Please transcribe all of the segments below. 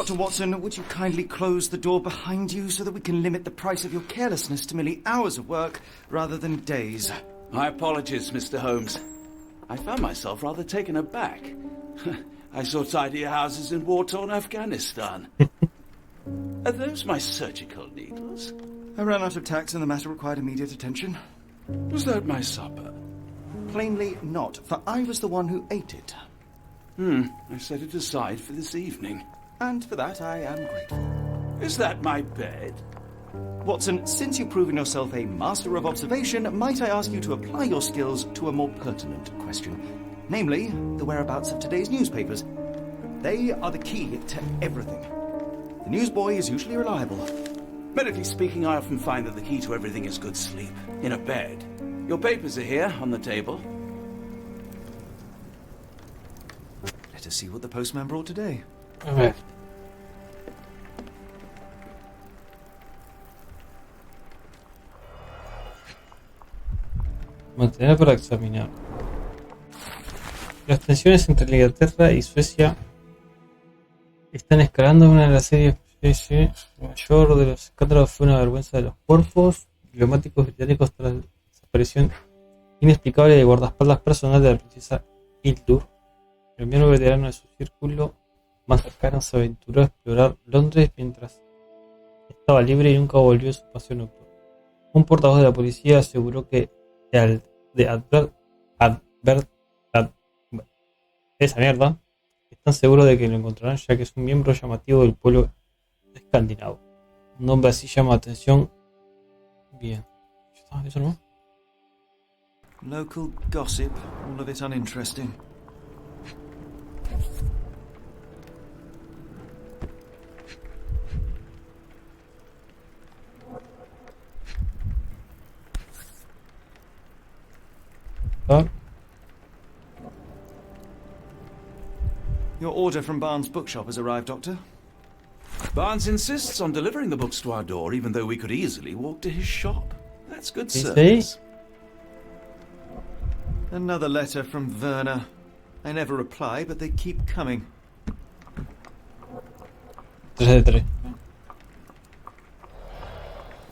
Dr. Watson, would you kindly close the door behind you so that we can limit the price of your carelessness to merely hours of work rather than days? My apologies, Mr. Holmes. I found myself rather taken aback. I saw tidier houses in war-torn Afghanistan. Are those my surgical needles? I ran out of tacks and the matter required immediate attention. Was that my supper? Plainly not, for I was the one who ate it. I set it aside for this evening. And for that I am grateful. Is that my bed? Watson, since you've proven yourself a master of observation, might I ask you to apply your skills to a more pertinent question? Namely, the whereabouts of today's newspapers. They are the key to everything. The newsboy is usually reliable. Medically speaking, I often find that the key to everything is good sleep. In a bed. Your papers are here, on the table. Let us see what the postman brought today. A ver. Material para examinar. Las tensiones entre Inglaterra y Suecia están escalando. Una de las series mayor de los escándalos fue una vergüenza de los cuerpos diplomáticos británicos tras la desaparición inexplicable de guardaespaldas personal de la princesa Hildur. El miembro veterano de su círculo más cercano se aventuró a explorar Londres mientras estaba libre y nunca volvió a su paseo nocturno. Un portavoz de la policía aseguró que esa mierda están seguros de que lo encontrarán, ya que es un miembro llamativo del pueblo escandinavo. Un nombre así llama la atención. Bien. ¿Eso no? Local gossip, all of it uninteresting. Your order from Barnes' bookshop has arrived, Doctor. Barnes insists on delivering the books to our door, even though we could easily walk to his shop. That's good ¿Sí? service. Another letter from Werner. I never reply, but they keep coming. 3 de 3.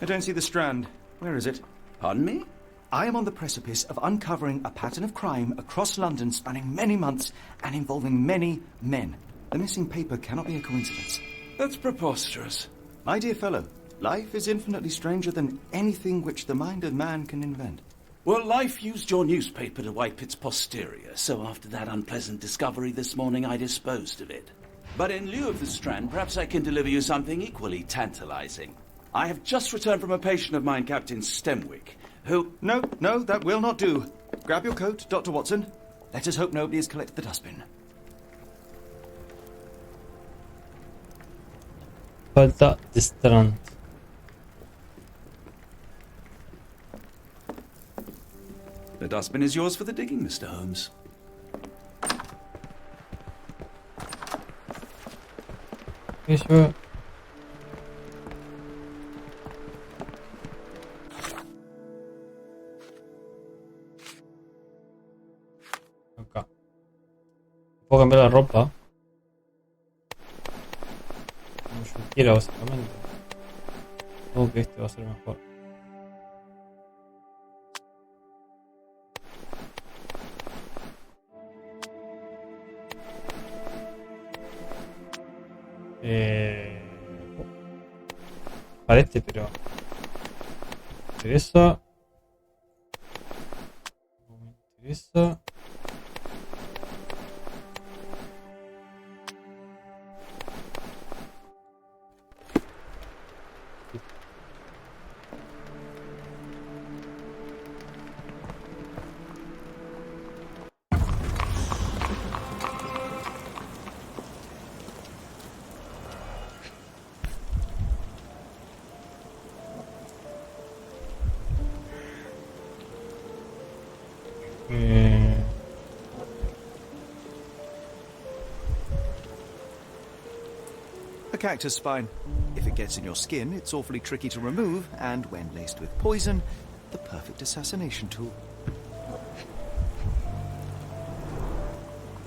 I don't see the Strand. Where is it? Pardon me? I am on the precipice of uncovering a pattern of crime across London spanning many months and involving many men. The missing paper cannot be a coincidence. That's preposterous. My dear fellow, life is infinitely stranger than anything which the mind of man can invent. Well, life used your newspaper to wipe its posterior, so after that unpleasant discovery this morning, I disposed of it. But in lieu of the Strand, perhaps I can deliver you something equally tantalizing. I have just returned from a patient of mine, Captain Stemwick, who... No, that will not do. Grab your coat, Dr. Watson. Let us hope nobody has collected the dustbin. Falta de Strand. The dustbin is yours for the digging, Mr. Holmes. Eso. Acá. Puedo cambiar la ropa como yo quiera, básicamente. Supongo que este va a ser mejor. Para este, pero me interesa. No me interesa. A cactus spine. If it gets in your skin, it's awfully tricky to remove, and when laced with poison, the perfect assassination tool.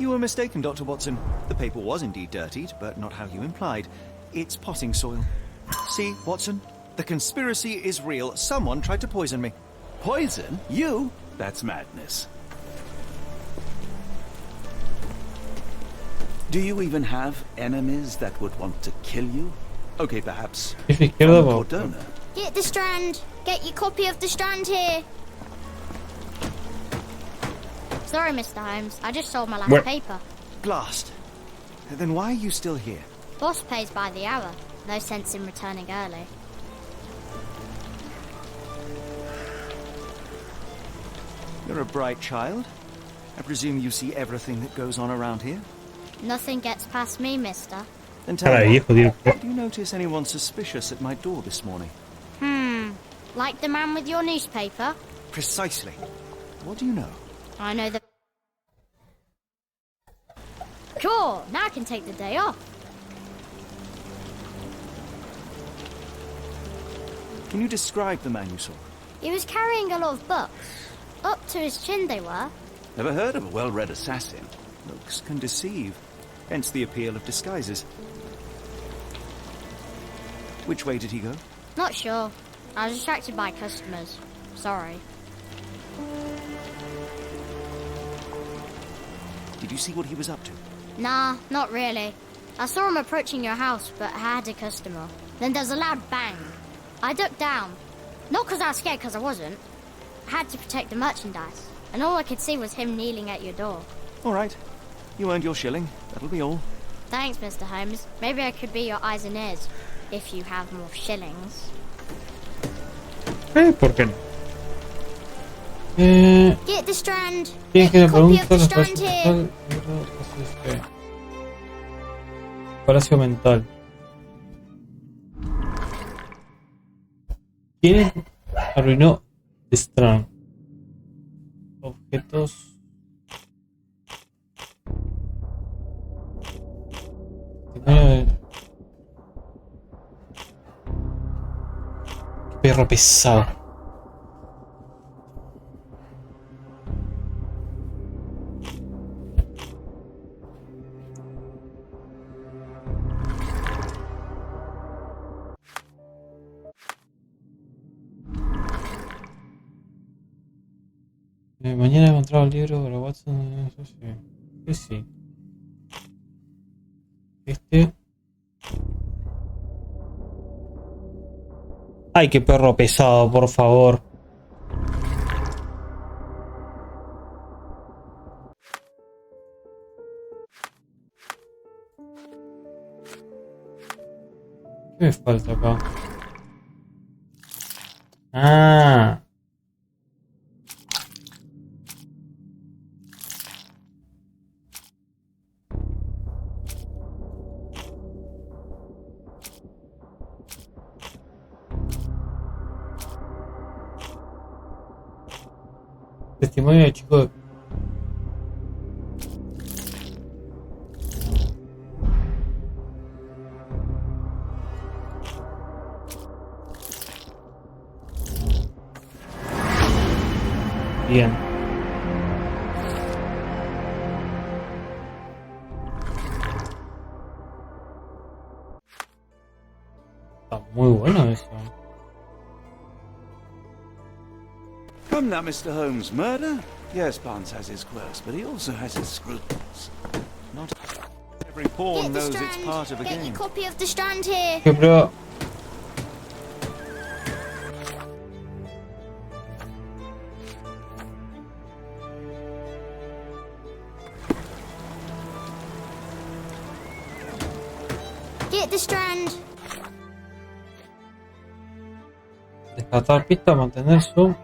You were mistaken, Dr. Watson. The paper was indeed dirtied, but not how you implied. It's potting soil. See, Watson? The conspiracy is real. Someone tried to poison me. Poison? You? That's madness. Do you even have enemies that would want to kill you? Okay, perhaps Cordona. Get the Strand. Get your copy of the Strand here. Sorry, Mr. Holmes. I just sold my last paper. Blast. Then why are you still here? Boss pays by the hour. No sense in returning early. You're a bright child. I presume you see everything that goes on around here? Nothing gets past me, mister. Then tell me, did you notice anyone suspicious at my door this morning? Like the man with your newspaper? Precisely. What do you know? I know the... Cool, now I can take the day off. Can you describe the man you saw? He was carrying a lot of books. Up to his chin they were. Never heard of a well-read assassin. Looks can deceive. Hence the appeal of disguises. Which way did he go? Not sure. I was distracted by customers. Sorry. Did you see what he was up to? Nah, not really. I saw him approaching your house, but I had a customer. Then there's a loud bang. I ducked down. Not because I was scared, because I wasn't. I had to protect the merchandise. And all I could see was him kneeling at your door. All right. You earned your shilling. That'll be all. Thanks, Mr. Holmes. Maybe I could be your eyes and ears, if you have more shillings. ¿Por qué no? Get the Strand. Tienes Get que your me copy of preguntar the la Strand frase here. mental. Palacio mental. ¿Quién arruinó The Strand? Objetos. Perro pesado. Mañana he encontrado el libro para Watson. Sí. Este. Ay, qué perro pesado, por favor. ¿Qué me falta acá? Ah. Testimonio de chico de... Bien. Está muy bueno eso. Come now, Mr. Holmes. Murder? Yes, Barnes has his quirks, but he also has his scruples. Not every pawn Get the knows it's Strand. part of a Get game. your copy of the Strand here. ¿Qué prueba? Get the Strand. Descartar pista, mantener zoom.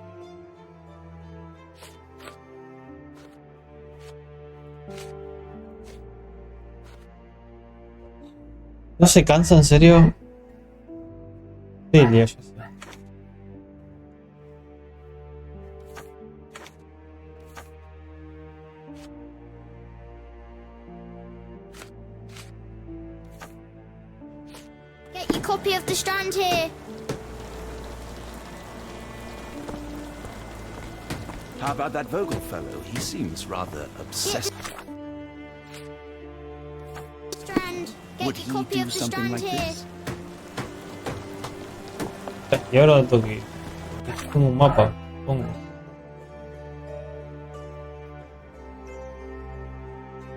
¿No se cansa en serio? Sí, ya sé. Get your copy of the Strand here. How about that Vogel fellow? He seems rather obsessed. Would make a he copy do of the something strand like here. this? Y ahora toque. Es como un mapa, pongo.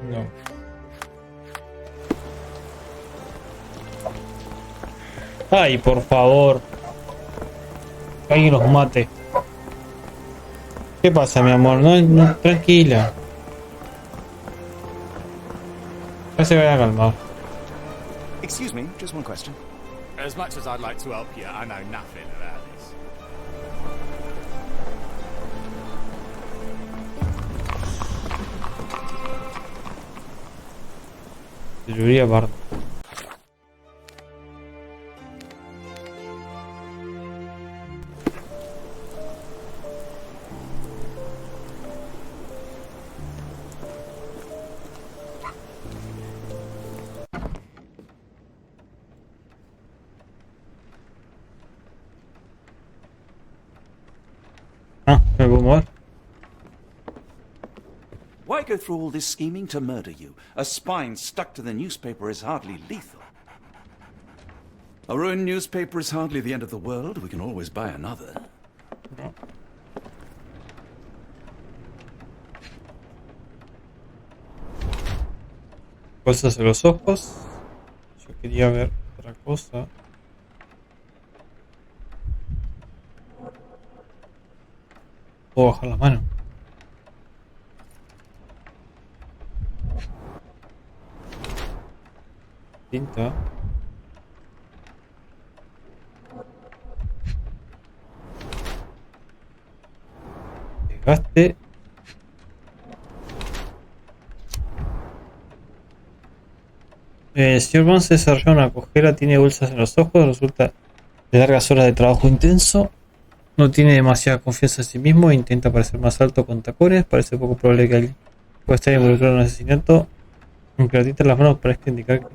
No. Ay, por favor. Que alguien los mate. ¿Qué pasa, mi amor? No, tranquila. Ya se vaya a calmar. Excuse me, just one question. As much as I'd like to help you, I know nothing about this. Debería bardo. Ah, me puedo mover. Why go through all this scheming to murder you? A spine stuck to the newspaper is hardly lethal. A ruined newspaper is hardly the end of the world. We can always buy another. No. Cosas en los ojos. Yo quería ver otra cosa. Puedo bajar la mano. Tinta. Desgaste. Señor Vance desarrolló una cojera, tiene bolsas en los ojos, resulta de largas horas de trabajo intenso. No tiene demasiada confianza en sí mismo e intenta parecer más alto con tacones. Parece poco probable que alguien pueda estar involucrado en un asesinato, aunque la tinta en las manos parezca indicar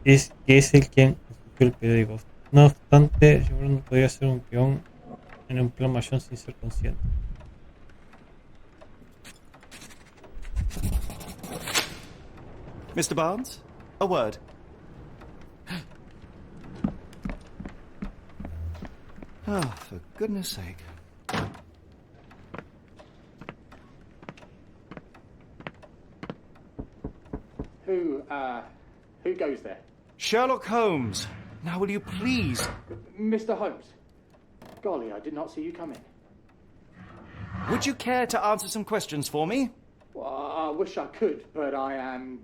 que es el quien escogió el periódico. No obstante, Gibran podría ser un peón en un plan mayor sin ser consciente. Mr. Barnes, a word. Ah, for goodness sake. Who goes there? Sherlock Holmes. Now will you please... Mr. Holmes. Golly, I did not see you come in. Would you care to answer some questions for me? Well, I wish I could, but I am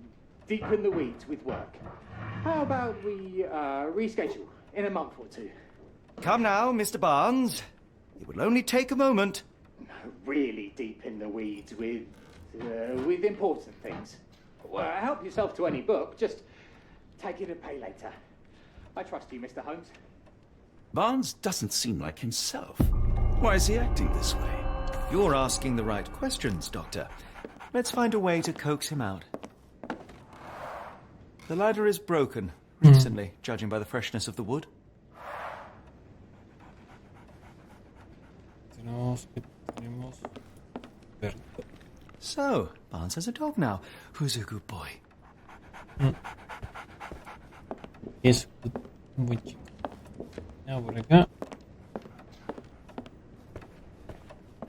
deep in the weeds with work. How about we reschedule in a month or two? Come now, Mr. Barnes. It will only take a moment. Really deep in the weeds with important things. Well, help yourself to any book. Just take it and pay later. I trust you, Mr. Holmes. Barnes doesn't seem like himself. Why is he acting this way? You're asking the right questions, Doctor. Let's find a way to coax him out. The ladder is broken recently, judging by the freshness of the wood. So, Barnes has a dog now. Who's a good boy? Es un buen chico. Ya por acá.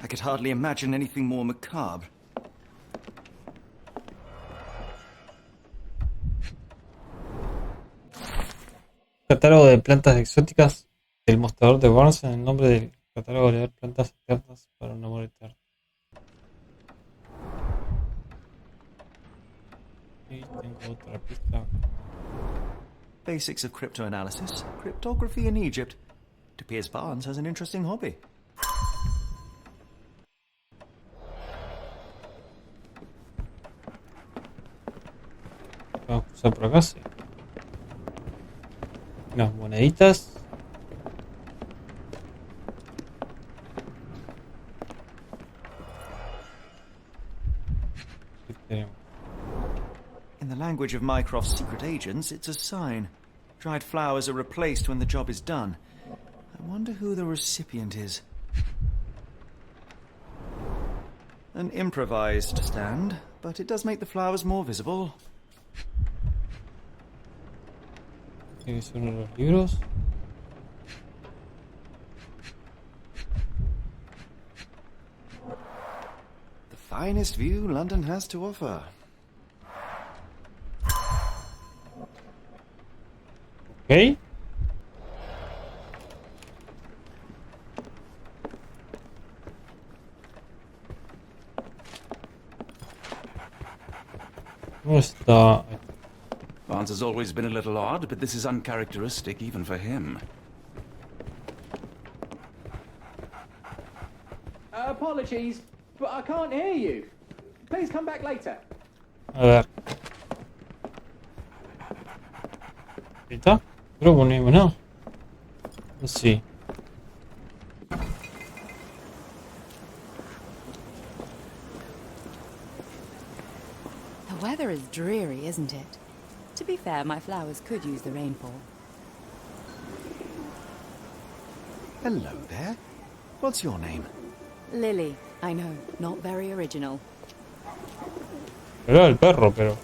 I could hardly imagine anything more macabre. Catálogo de plantas exóticas del mostrador de Barnes en el nombre del catálogo de plantas eternas para un amor eterno. Y tengo otra pista. Basics of cryptoanalysis, cryptography in Egypt. It appears Barnes has an interesting hobby. Vamos a cruzar por acá, sí. Las moneditas. ¿Qué tenemos? In the language of Mycroft's secret agents, it's a sign. Dried flowers are replaced when the job is done. I wonder who the recipient is. An improvised stand, but it does make the flowers more visible. Tiene que ser uno de los libros. The finest view London has to offer. Ok. ¿Dónde está? Barnes has always been a little odd, but this is uncharacteristic even for him. Apologies, but I can't hear you. Please come back later. A ver. ¿Ahí está? Creo que ponemos, ¿no? Sí. The weather is dreary, isn't it? To be fair, my flowers could use the rainfall. Hello there. What's your name? Lily, I know, not very original. Era el perro, pero...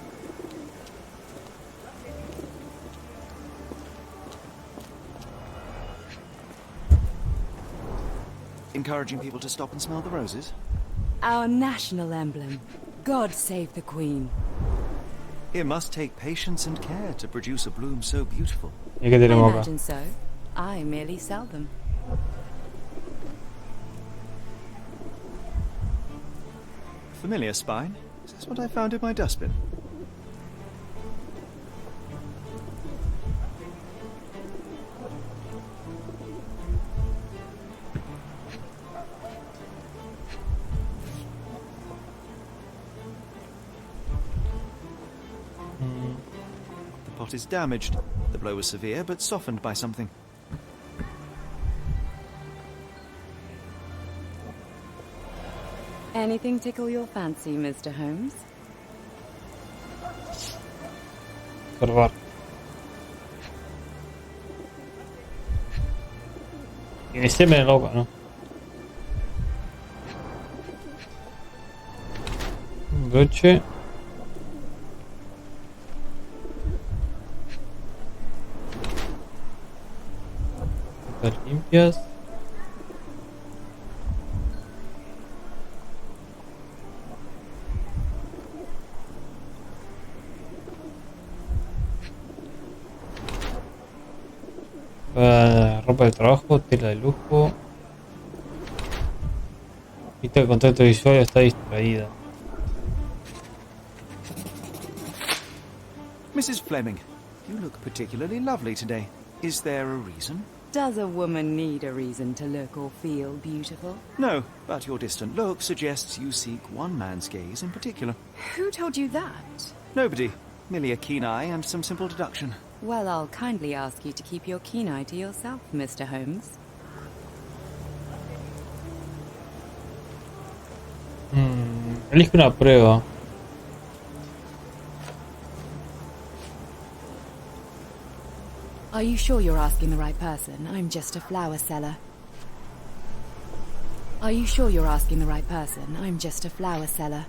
Encouraging people to stop and smell the roses? Our national emblem. God save the Queen. It must take patience and care to produce a bloom so beautiful. ¿Y qué I tenemos acá? imagine so. I merely sell them. Familiar spine? Is this what I found in my dustbin? The pot is damaged. The blow was severe, but softened by something. Anything tickle your fancy, Mr. Holmes? Observar. Tiene semen en la boca, ¿no? Un broche. Están limpias. Ropa de trabajo, tela de lujo. Vista de contacto visual está distraída. Mrs. Fleming, you look particularly lovely today. Is there a reason? Does a woman need a reason to look or feel beautiful? No, but your distant look suggests you seek one man's gaze in particular. Who told you that? Nobody. Merely a keen eye and some simple deduction. Well, I'll kindly ask you to keep your keen eye to yourself, Mr. Holmes. Elige una prueba. Are you sure you're asking the right person? I'm just a flower seller. Are you sure you're asking the right person? I'm just a flower seller.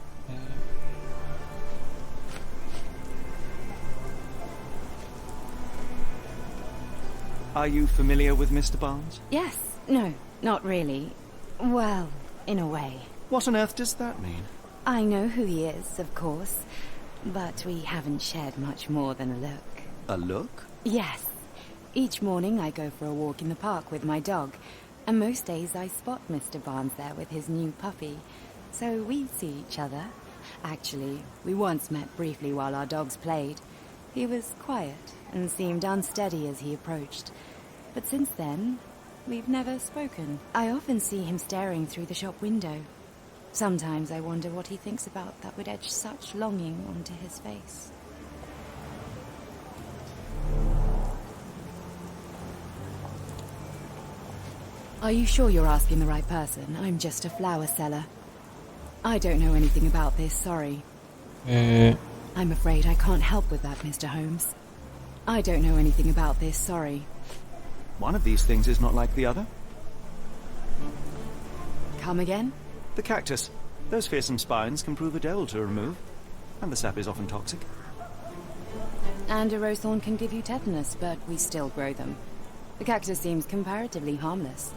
Are you familiar with Mr. Barnes? Yes. No, not really. Well, in a way. What on earth does that mean? I know who he is, of course. But we haven't shared much more than a look. A look? Yes. Each morning I go for a walk in the park with my dog. And most days I spot Mr. Barnes there with his new puppy. So we see each other. Actually, we once met briefly while our dogs played. He was quiet and seemed unsteady as he approached. But since then, we've never spoken. I often see him staring through the shop window. Sometimes I wonder what he thinks about that would etch such longing onto his face. Are you sure you're asking the right person? I'm just a flower seller. I don't know anything about this, sorry. I'm afraid I can't help with that, Mr. Holmes. I don't know anything about this, sorry. One of these things is not like the other. Come again? The cactus. Those fearsome spines can prove a devil to remove. And the sap is often toxic. And a rose thorn can give you tetanus, but we still grow them. The cactus seems comparatively harmless,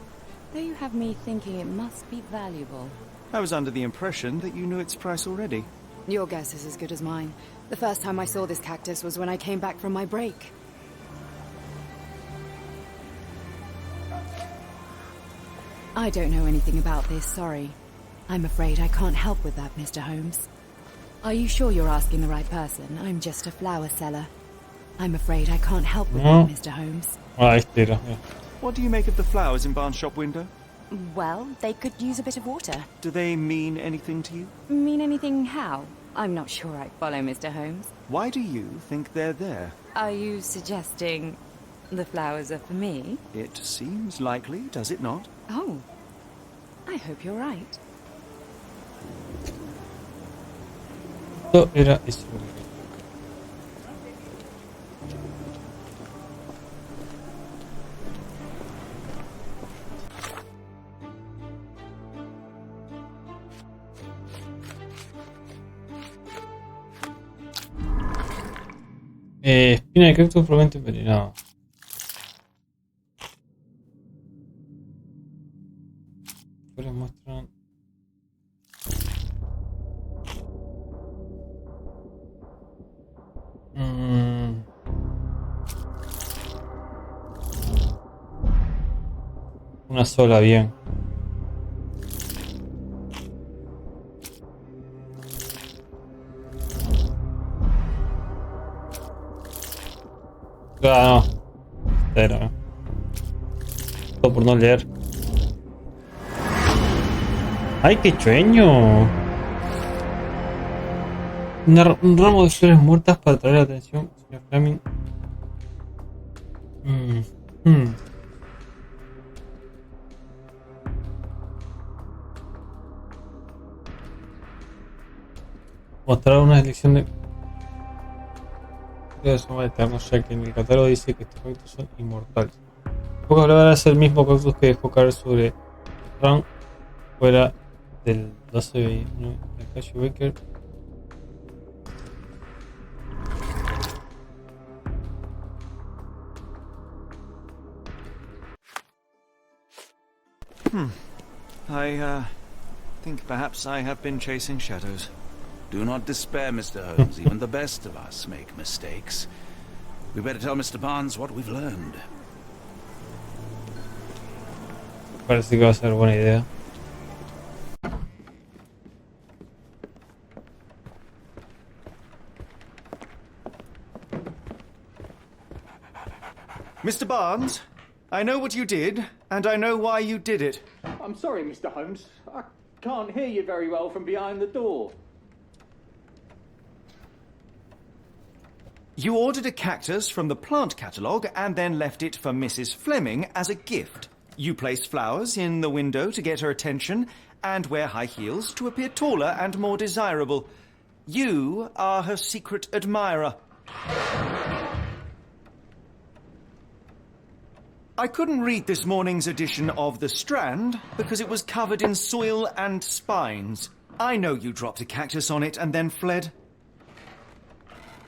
though you have me thinking it must be valuable. I was under the impression that you knew its price already. Your guess is as good as mine. The first time I saw this cactus was when I came back from my break. I don't know anything about this, sorry. I'm afraid I can't help with that, Mr. Holmes. Are you sure you're asking the right person? I'm just a flower seller. I'm afraid I can't help with that, Mr. Holmes. Este era. What do you make of the flowers in Barnes' shop window? Well, they could use a bit of water. Do they mean anything to you? Mean anything how? I'm not sure I follow, Mr. Holmes. Why do you think they're there? Are you suggesting the flowers are for me? It seems likely, does it not? Oh, I hope you're right. Esto era eso. Espina de cactus probablemente envenenado. Ahora muestran. Una sola, bien. Ah, no. Pero, todo por no leer. ¡Ay, qué chueño! Un ramo de flores muertas para atraer la atención, señor Fleming. Mostrar una selección de son eternos, ya que en el catálogo dice que estos cactus son inmortales. Pocas palabras es el mismo cactus que dejó caer sobre Ram fuera del 1221 de Cashew Baker. I think perhaps I have been chasing shadows. Do not despair, Mr. Holmes. Even the best of us make mistakes. We better tell Mr. Barnes what we've learned. Parece que va a ser buena idea. Mr. Barnes, I know what you did, and I know why you did it. I'm sorry, Mr. Holmes. I can't hear you very well from behind the door. You ordered a cactus from the plant catalogue and then left it for Mrs. Fleming as a gift. You placed flowers in the window to get her attention and wear high heels to appear taller and more desirable. You are her secret admirer. I couldn't read this morning's edition of The Strand because it was covered in soil and spines. I know you dropped a cactus on it and then fled.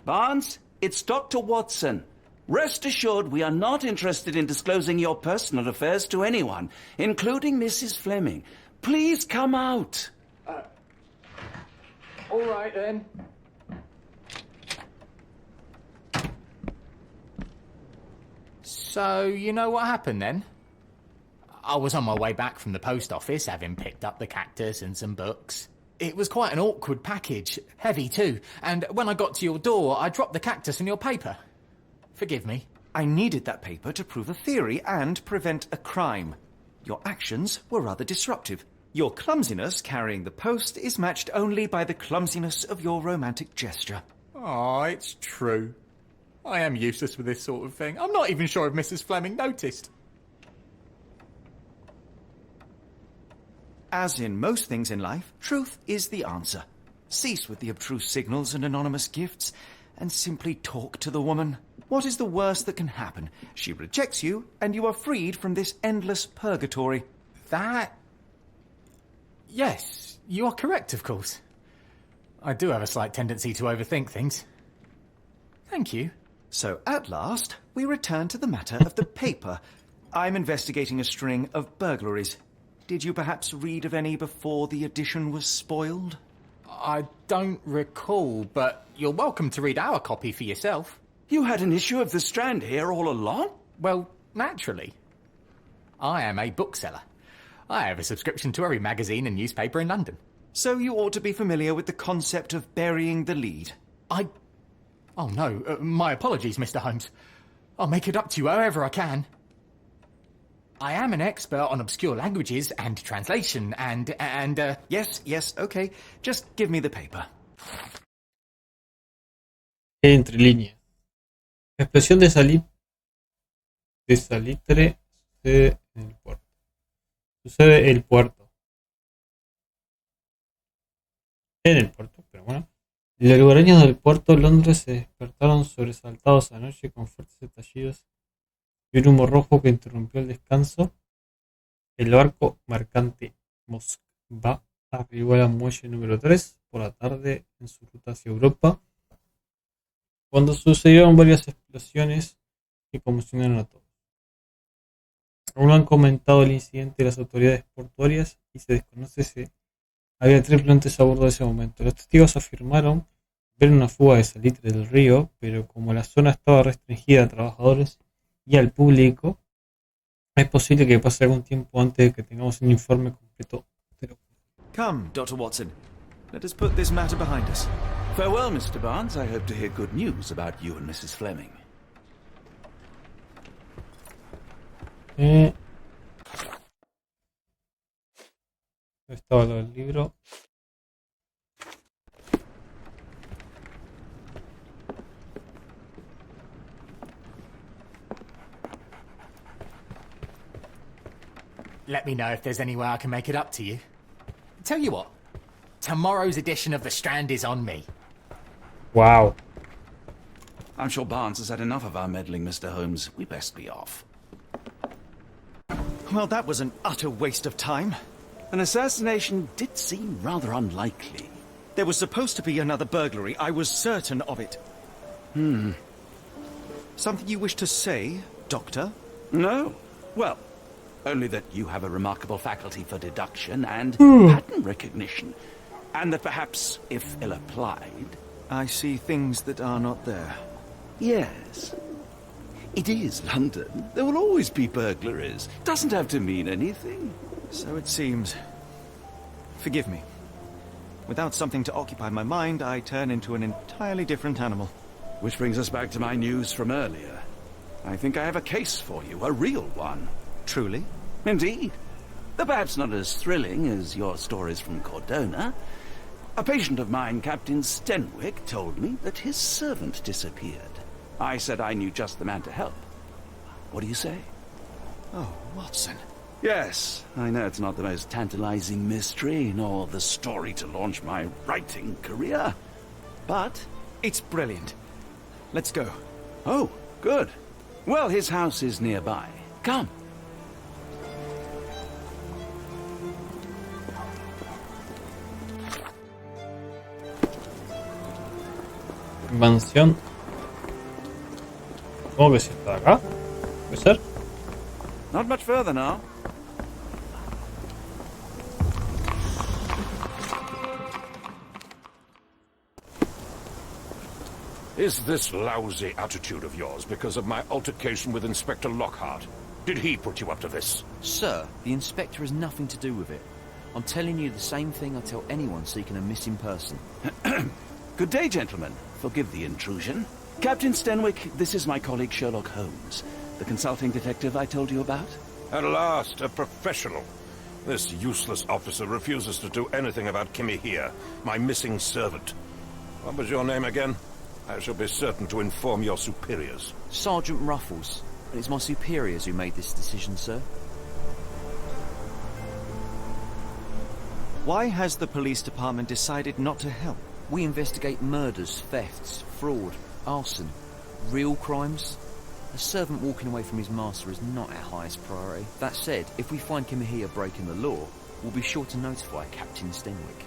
Barnes, it's Dr. Watson. Rest assured we are not interested in disclosing your personal affairs to anyone, including Mrs. Fleming. Please come out. All right, then. So, you know what happened then? I was on my way back from the post office, having picked up the cactus and some books. It was quite an awkward package, heavy too, and when I got to your door, I dropped the cactus and your paper. Forgive me. I needed that paper to prove a theory and prevent a crime. Your actions were rather disruptive. Your clumsiness carrying the post is matched only by the clumsiness of your romantic gesture. Oh, it's true. I am useless with this sort of thing. I'm not even sure if Mrs. Fleming noticed. As in most things in life, truth is the answer. Cease with the abstruse signals and anonymous gifts, and simply talk to the woman. What is the worst that can happen? She rejects you, and you are freed from this endless purgatory. That... Yes, you are correct, of course. I do have a slight tendency to overthink things. Thank you. So, at last, we return to the matter of the paper. I'm investigating a string of burglaries. Did you perhaps read of any before the edition was spoiled? I don't recall, but you're welcome to read our copy for yourself. You had an issue of The Strand here all along? Well, naturally. I am a bookseller. I have a subscription to every magazine and newspaper in London. So you ought to be familiar with the concept of burying the lead. Oh no, my apologies, Mr. Holmes. I'll make it up to you however I can. I am an expert on obscure languages and translation and Yes, okay. Just give me the paper. Entre líneas. La explosión de salitre sucede en el puerto. Sucede el puerto. En el puerto, pero bueno. Los lugareños del puerto de Londres se despertaron sobresaltados anoche con fuertes estallidos y un humo rojo que interrumpió el descanso. El barco mercante Moskva arribó al muelle número 3 por la tarde en su ruta hacia Europa, cuando sucedieron varias explosiones que conmocionaron a todos. Aún no han comentado el incidente de las autoridades portuarias y se desconoce si había tripulantes a bordo de ese momento. Los testigos afirmaron ver una fuga de salitre del río, pero como la zona estaba restringida a trabajadores y al público, es posible que pase algún tiempo antes de que tengamos un informe completo de lo que... Come, Dr. Watson. Let us put this matter behind us. Farewell, Mr. Barnes. I hope to hear good news about you and Mrs. Fleming. Estaba lo del libro. let me know if there's any way I can make it up to you. Tell you what, tomorrow's edition of The Strand is on me. Wow. I'm sure Barnes has had enough of our meddling, Mr. Holmes. We best be off. Well, that was an utter waste of time. An assassination did seem rather unlikely. There was supposed to be another burglary. I was certain of it. Something you wish to say, Doctor? No. Well, only that you have a remarkable faculty for deduction and pattern recognition. And that perhaps, if ill-applied... I see things that are not there. Yes. It is London. There will always be burglaries. Doesn't have to mean anything. So it seems. Forgive me. Without something to occupy my mind, I turn into an entirely different animal. Which brings us back to my news from earlier. I think I have a case for you, a real one. Truly? Indeed. Though perhaps not as thrilling as your stories from Cordona. A patient of mine, Captain Stenwick, told me that his servant disappeared. I said I knew just the man to help. What do you say? Oh, Watson. Yes, I know it's not the most tantalizing mystery, nor the story to launch my writing career. But it's brilliant. Let's go. Oh, good. Well, his house is nearby. Come. Mansión. ¿Cómo que si está acá? ¿Puede ser? Not much further now. Is this lousy attitude of yours because of my altercation with Inspector Lockhart? Did he put you up to this? Sir, the inspector has nothing to do with it. I'm telling you the same thing I tell anyone seeking a missing person. Good day, gentlemen. Forgive the intrusion. Captain Stenwick, this is my colleague Sherlock Holmes, the consulting detective I told you about. At last, a professional. This useless officer refuses to do anything about Kimmy here, my missing servant. What was your name again? I shall be certain to inform your superiors. Sergeant Ruffles. And it's my superiors who made this decision, sir. Why has the police department decided not to help? We investigate murders, thefts, fraud, arson, real crimes. A servant walking away from his master is not our highest priority. That said, if we find Kimahia breaking the law, we'll be sure to notify Captain Stenwick.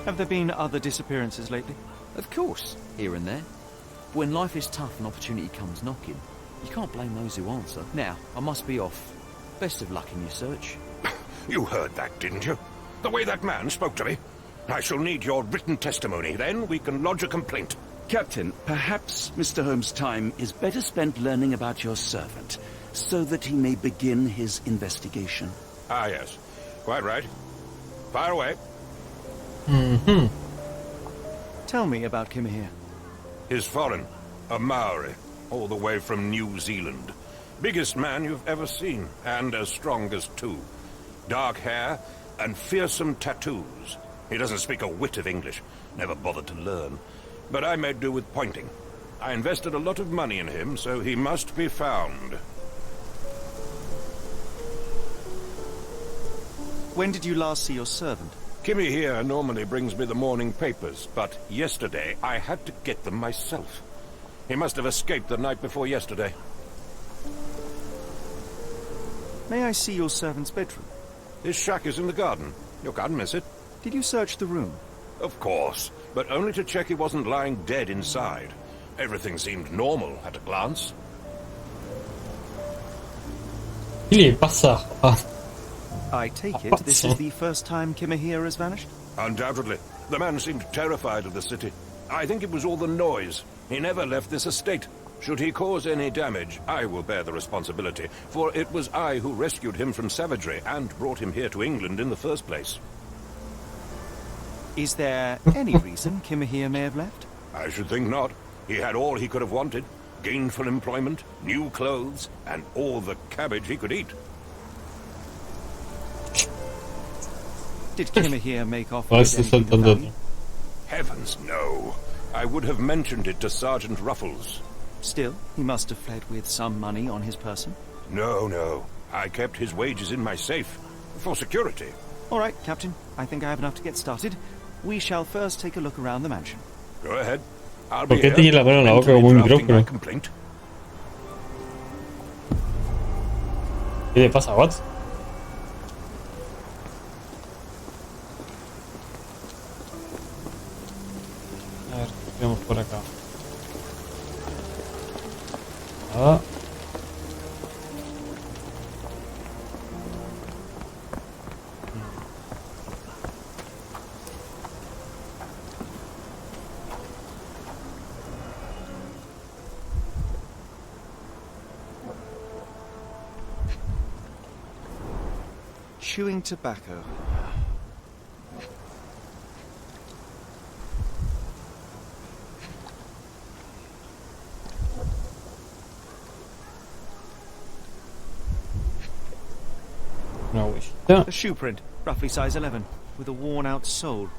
Have there been other disappearances lately? Of course, here and there. But when life is tough and opportunity comes knocking, you can't blame those who answer. Now, I must be off. Best of luck in your search. You heard that, didn't you? The way that man spoke to me. I shall need your written testimony. Then we can lodge a complaint. Captain, perhaps Mr. Holmes' time is better spent learning about your servant, so that he may begin his investigation. Ah, yes. Quite right. Fire away. Tell me about Kimahir. He's foreign. A Maori. All the way from New Zealand. Biggest man you've ever seen, and as strong as two. Dark hair and fearsome tattoos. He doesn't speak a whit of English. Never bothered to learn. But I made do with pointing. I invested a lot of money in him, so he must be found. When did you last see your servant? Kimmy here normally brings me the morning papers, but yesterday I had to get them myself. He must have escaped the night before yesterday. May I see your servant's bedroom? His shack is in the garden. You can't miss it. Did you search the room? Of course, but only to check he wasn't lying dead inside. Everything seemed normal at a glance. ¿Qué le pasa? I take it this is the first time Kimahir has vanished? Undoubtedly. The man seemed terrified of the city. I think it was all the noise. He never left this estate. Should he cause any damage, I will bear the responsibility, for it was I who rescued him from savagery and brought him here to England in the first place. Is there any reason Kimahir may have left? I should think not. He had all he could have wanted. Gainful employment, new clothes, and all the cabbage he could eat. Did Kimahir make off with anything of value? Heavens, no. I would have mentioned it to Sergeant Ruffles. Still, he must have fled with some money on his person. No. I kept his wages in my safe. For security. All right, Captain. I think I have enough to get started. We shall first take a look around the mansion. Go ahead. I'll be ¿Por qué here. tiene la mano en la boca como un micrófono? Complaint. ¿Qué le pasa a Watts? A ver, ¿qué tenemos por acá? Nada. Chewing tobacco. Una huellita. A shoe print, roughly size 11, with a worn-out sole.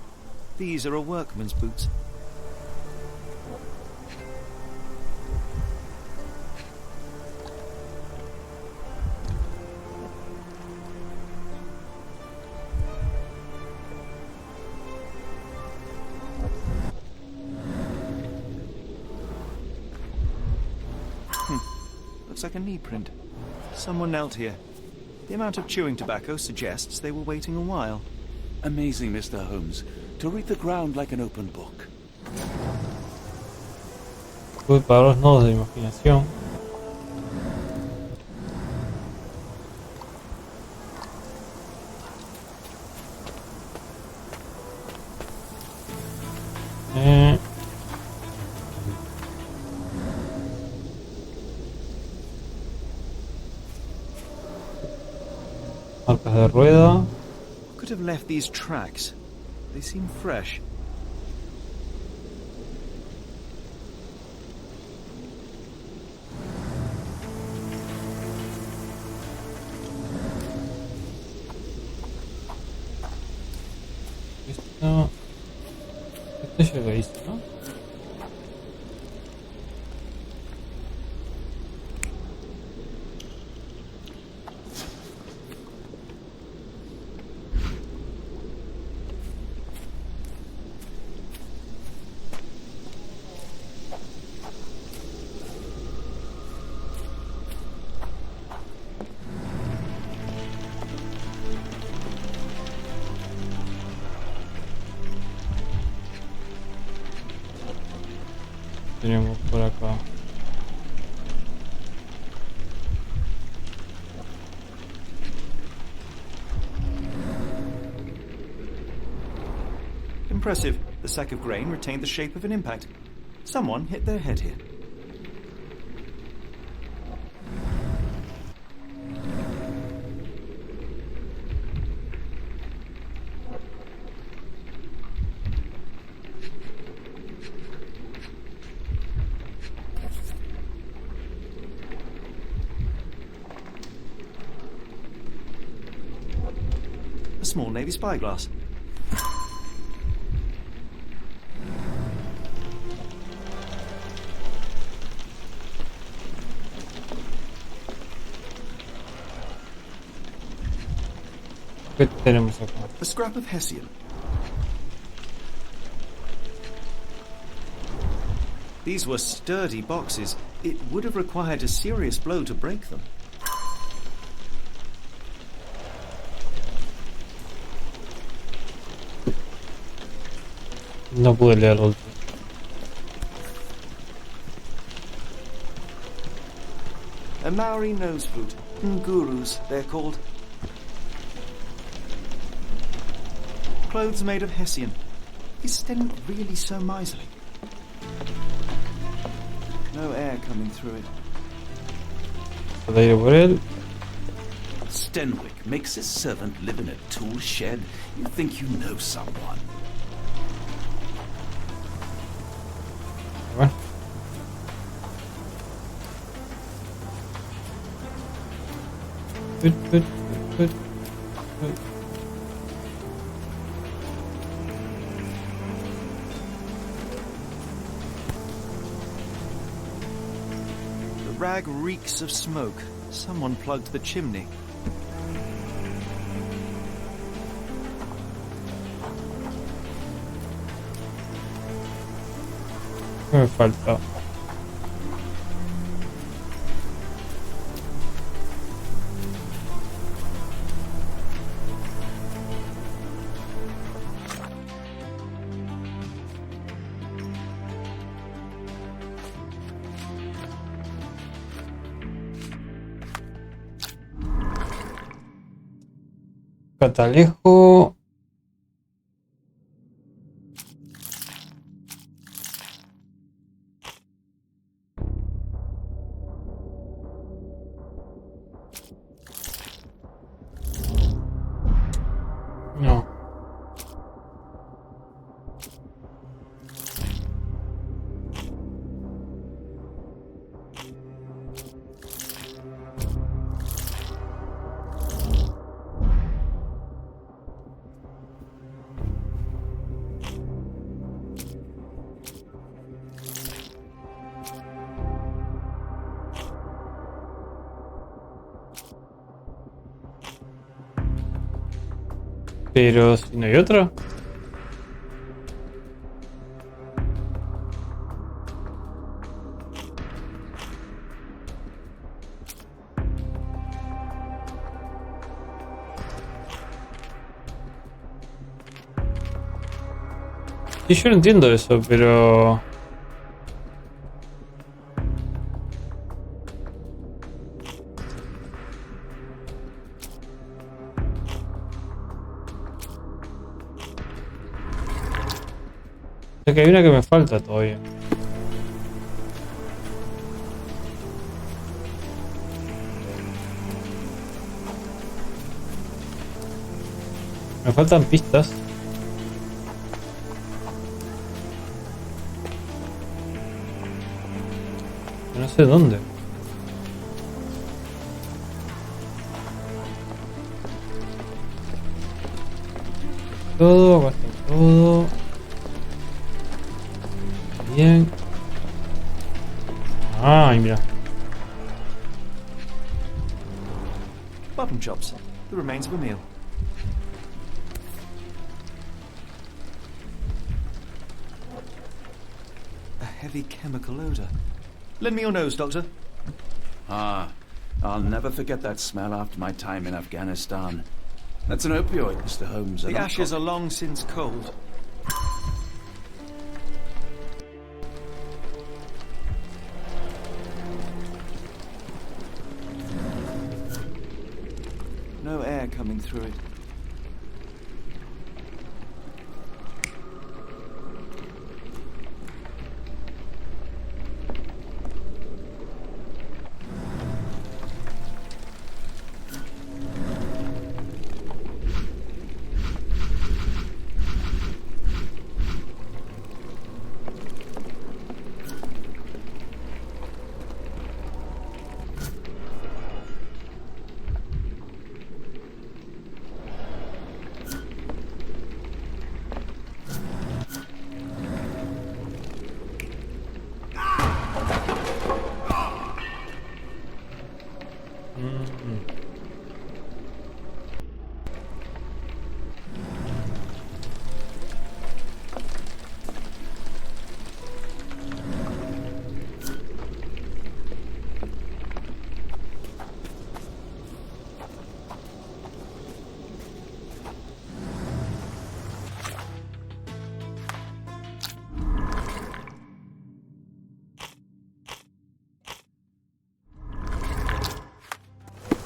These are a workman's boots. Looks like a knee print. Someone knelt here. The amount of chewing tobacco suggests they were waiting a while. Amazing, Mr. Holmes, to read the ground like an open book. Voy para los nodos de imaginación. Marcas de rueda. Could have left these tracks. They seem fresh. Esto ya lo hice, ¿no? tenemos por acá? Impressive. The sack of grain retained the shape of an impact. Someone hit their head here. A small navy spyglass. ¿Qué tenemos acá? A scrap of Hessian. These were sturdy boxes. It would have required a serious blow to break them. No pude leerlo. A Maori nose flute. Ngurus, they're called. Clothes made of Hessian. Is Sten really so miserly? No air coming through it. El aire por él. Stenwick makes his servant live in a tool shed. You think you know someone. Bueno. The rag reeks of smoke. Someone plugged the chimney. ¿Qué me falta? Catalejo. No. Pero si no hay otro. Sí, yo no entiendo eso, pero... Sé que hay una que me falta todavía. Me faltan pistas. No sé dónde. Todo, acá está todo. Bien. Ay, mira. Button chops. The remains of a meal. A heavy chemical odor. Lend me your nose, Doctor. Ah, I'll never forget that smell after my time in Afghanistan. That's an opioid, Mr. Holmes. The ashes are long since cold. air coming through it.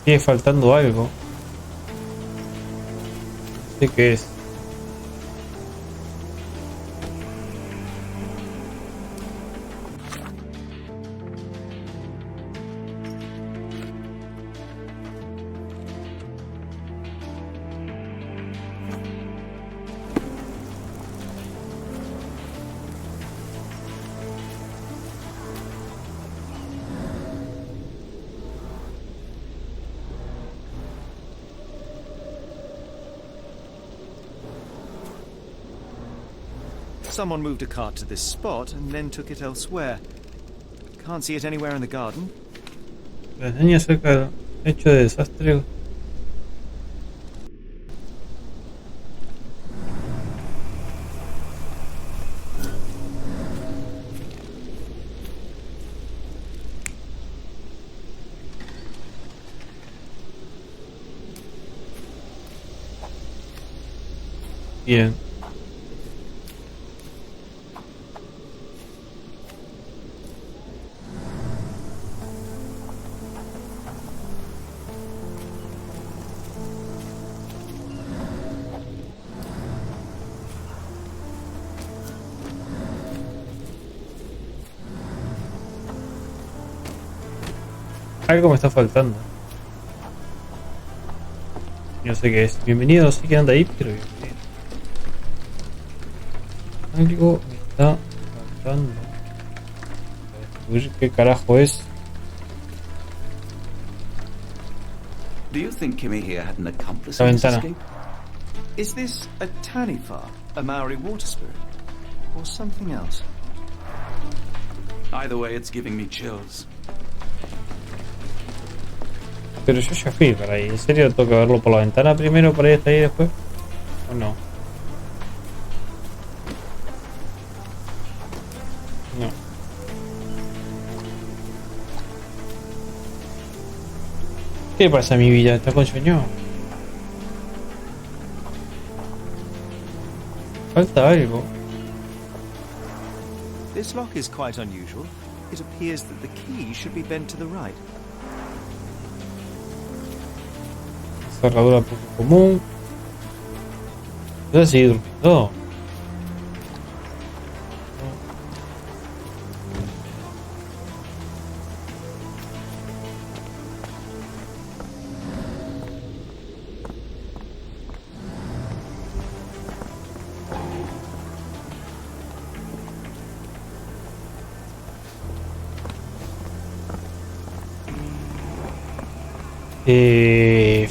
Sigue faltando algo. No sé qué es. Someone moved a cart to this spot and then took it elsewhere. Can't see it anywhere in the garden. La niña acerca del hecho de desastre. Bien. Algo me está faltando. No sé qué es. Bienvenidos, sí que anda ahí, pero bienvenido. Algo me está faltando. A descubrir qué carajo es. Do you think Kimmy here had an accomplice La in this ventana. escape? Is this a Tanifar, a Maori water spirit, or something else? Either way, it's giving me chills. Pero yo ya fui para ahí. ¿En serio tengo que verlo por la ventana primero para ir hasta ahí después? ¿O no? No. ¿Qué pasa mi vida? ¿Está con sueño? Falta algo. This lock is quite unusual. It appears that the key should be bent to the right. Cerradura poco común. Voy a seguir durmiendo.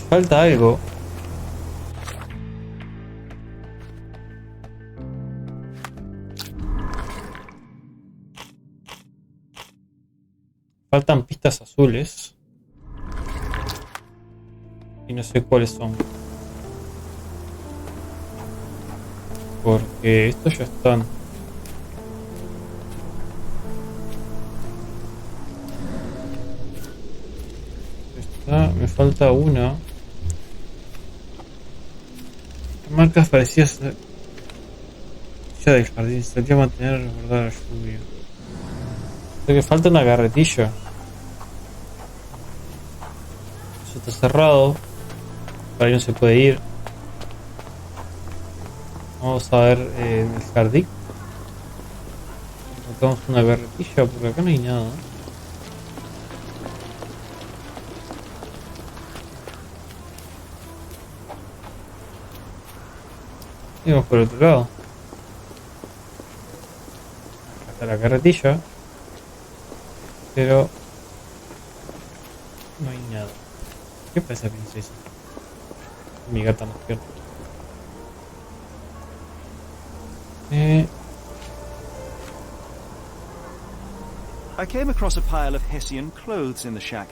Falta algo. Faltan pistas azules. Y no sé cuáles son. Porque estos ya están. Me falta una. Marcas parecidas a... Ya del jardín. Se debería mantener resguardada la lluvia. Creo que falta una carretilla. Eso está cerrado. Por ahí no se puede ir. Vamos a ver en el jardín. Encontramos una carretilla, porque acá no hay nada. Y vamos por el otro lado. Acá está la carretilla. Pero no hay nada. ¿Qué pasa, princesa? Mi gata nos pierde. I came across a pile of Hessian clothes in the shack.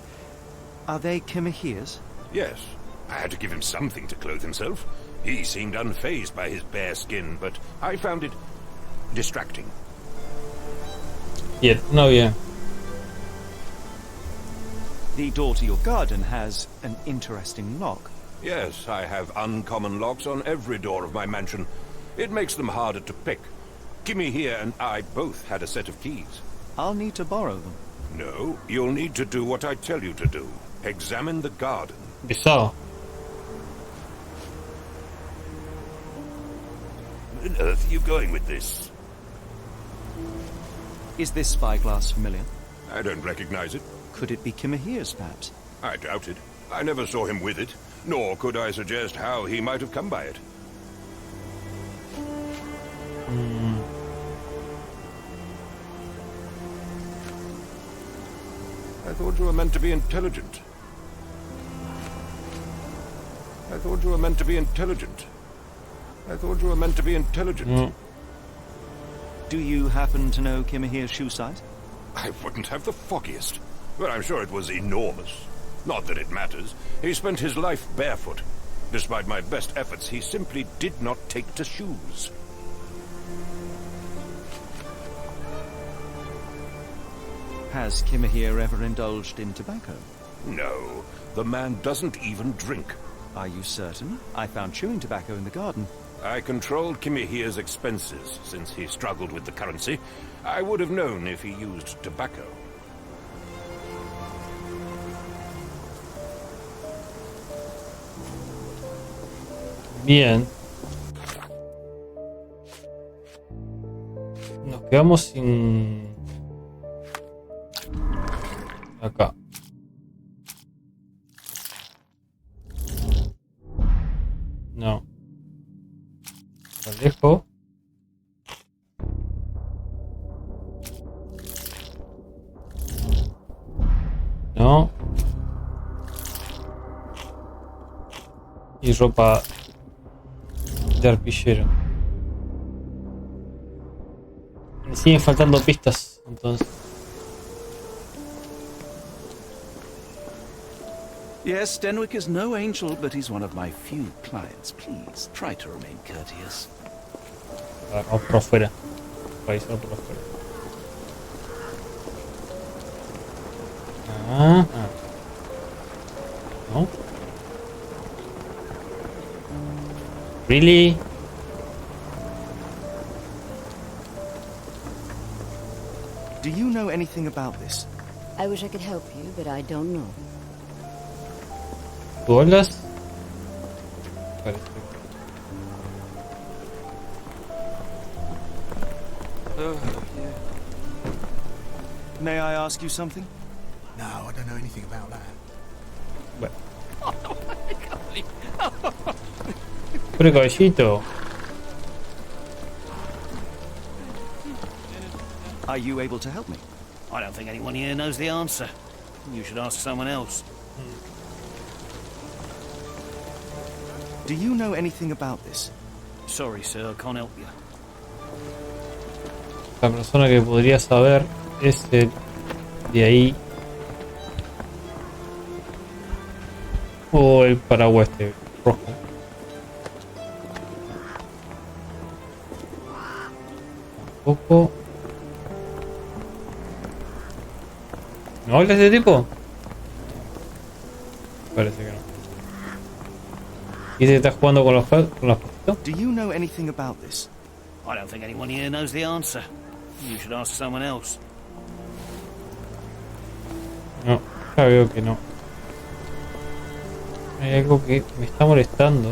Are they Kimahere's? Yes. I had to give him something to clothe himself. He seemed unfazed by his bare skin, but I found it distracting. Yeah, no, yeah. The door to your garden has an interesting lock. Yes, I have uncommon locks on every door of my mansion. It makes them harder to pick. Kimmy here and I both had a set of keys. I'll need to borrow them. No, you'll need to do what I tell you to do. Examine the garden. Pesado. Where on earth are you going with this? Is this spyglass familiar? I don't recognize it. Could it be Kimahere's, perhaps? I doubt it. I never saw him with it, nor could I suggest how he might have come by it. I thought you were meant to be intelligent. I thought you were meant to be intelligent. I thought you were meant to be intelligent. Do you happen to know Kimahere's shoe size? I wouldn't have the foggiest, but I'm sure it was enormous. Not that it matters. He spent his life barefoot. Despite my best efforts, he simply did not take to shoes. Has Kimahere ever indulged in tobacco? No, the man doesn't even drink. Are you certain? I found chewing tobacco in the garden. I controlled Kimahere's expenses since he struggled with the currency. I would have known if he used tobacco. Bien. Nos quedamos sin... Acá. No. Lo alejo. No. Y ropa de arpillero. Me siguen faltando pistas, entonces. Yes, Denwick is no angel, but he's one of my few clients. Please, try to remain courteous. A ver, vamos por afuera. País por afuera. No. Really? Do you know anything about this? I wish I could help you, but I don't know. ¿Tú hablas? Parece. Yeah. May I ask you something? No, I don't know anything about that. Bueno. Pobre caballito. Are you able to help me? I don't think anyone here knows the answer. You should ask someone else. Do you know anything about this? Sorry, sir, I can't help you. La persona que podría saber es el de ahí. O el paraguas este rojo. Tampoco. ¿No hablas de tipo? Parece que no. ¿Y te estás jugando con los patitos? Do you know anything about this? I don't think anyone here knows the answer. You should ask someone else. No, ya veo que no. Hay algo que me está molestando.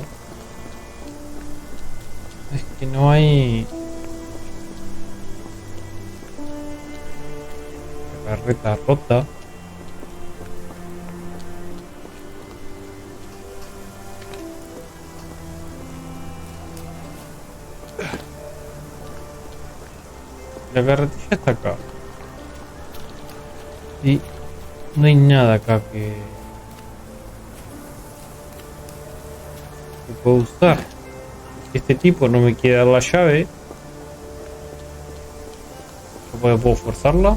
Es que no hay... La carreta rota. La carretilla está acá. Y no hay nada acá que puedo usar. Si este tipo no me quiere dar la llave, ¿puedo forzarla?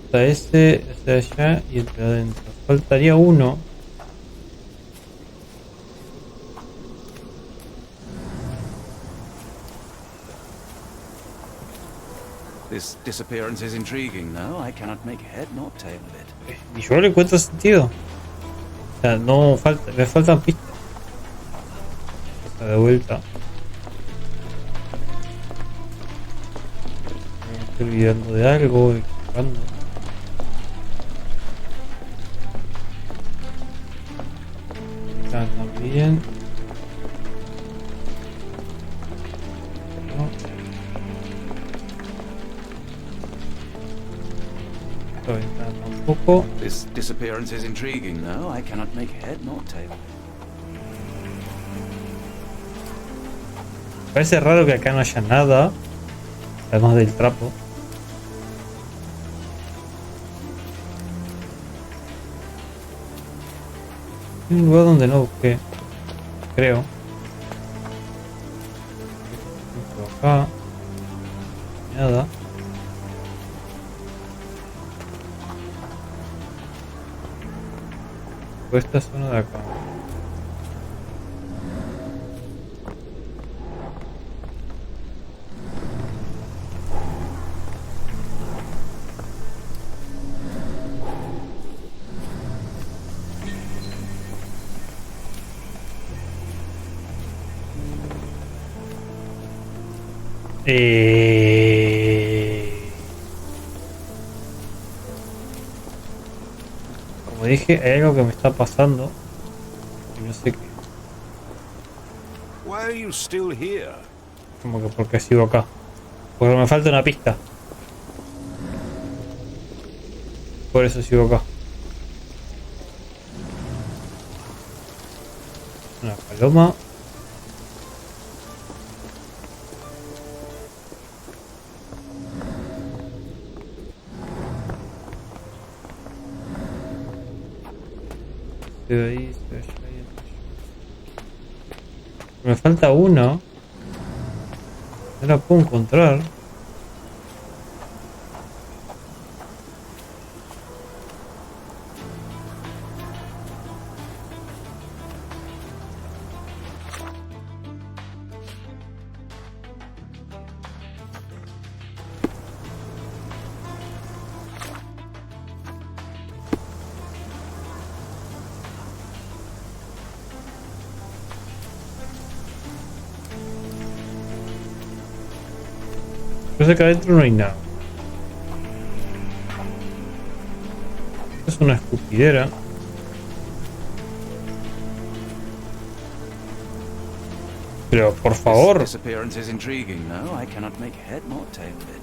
Está ese de allá y el de adentro. Faltaría uno. This disappearance is intriguing, no? I cannot make head nor tail of it. Y yo le encuentro sentido. O sea, no falta, me faltan pistas. Está de vuelta. Me estoy olvidando de algo, equivocando. Acá también. No. Tampoco. This disappearance is intriguing, no? I cannot make head nor tail of it. Parece raro que acá no haya nada, además del trapo. Hay un lugar donde no busqué, creo. Acá, nada. Esta zona de acá. Como dije, hay algo que me está pasando y no sé qué. Why are you still here? Como que porque sigo acá. Porque me falta una pista. Por eso sigo acá. Una paloma. Se ve ahí, se ve allá, ahí. Me falta uno. No la puedo encontrar. Parece que adentro no hay nada. Es una escupidera. Pero por favor. This disappearance is intriguing, no? I cannot make head nor tail of it.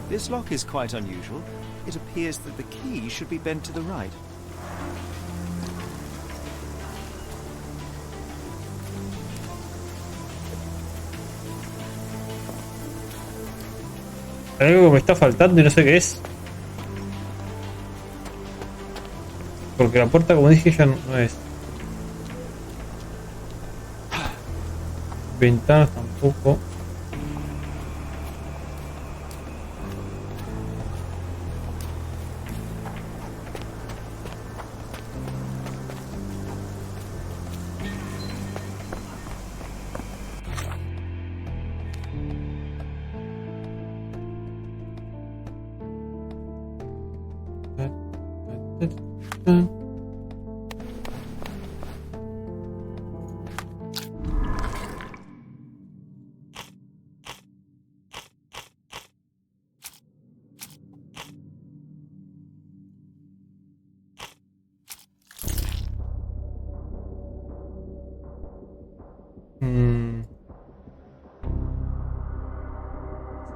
This lock is quite unusual. It appears that the key should be bent to the right. Hay algo que me está faltando y no sé qué es. Porque la puerta, como dije, ya no es. Ventanas tampoco.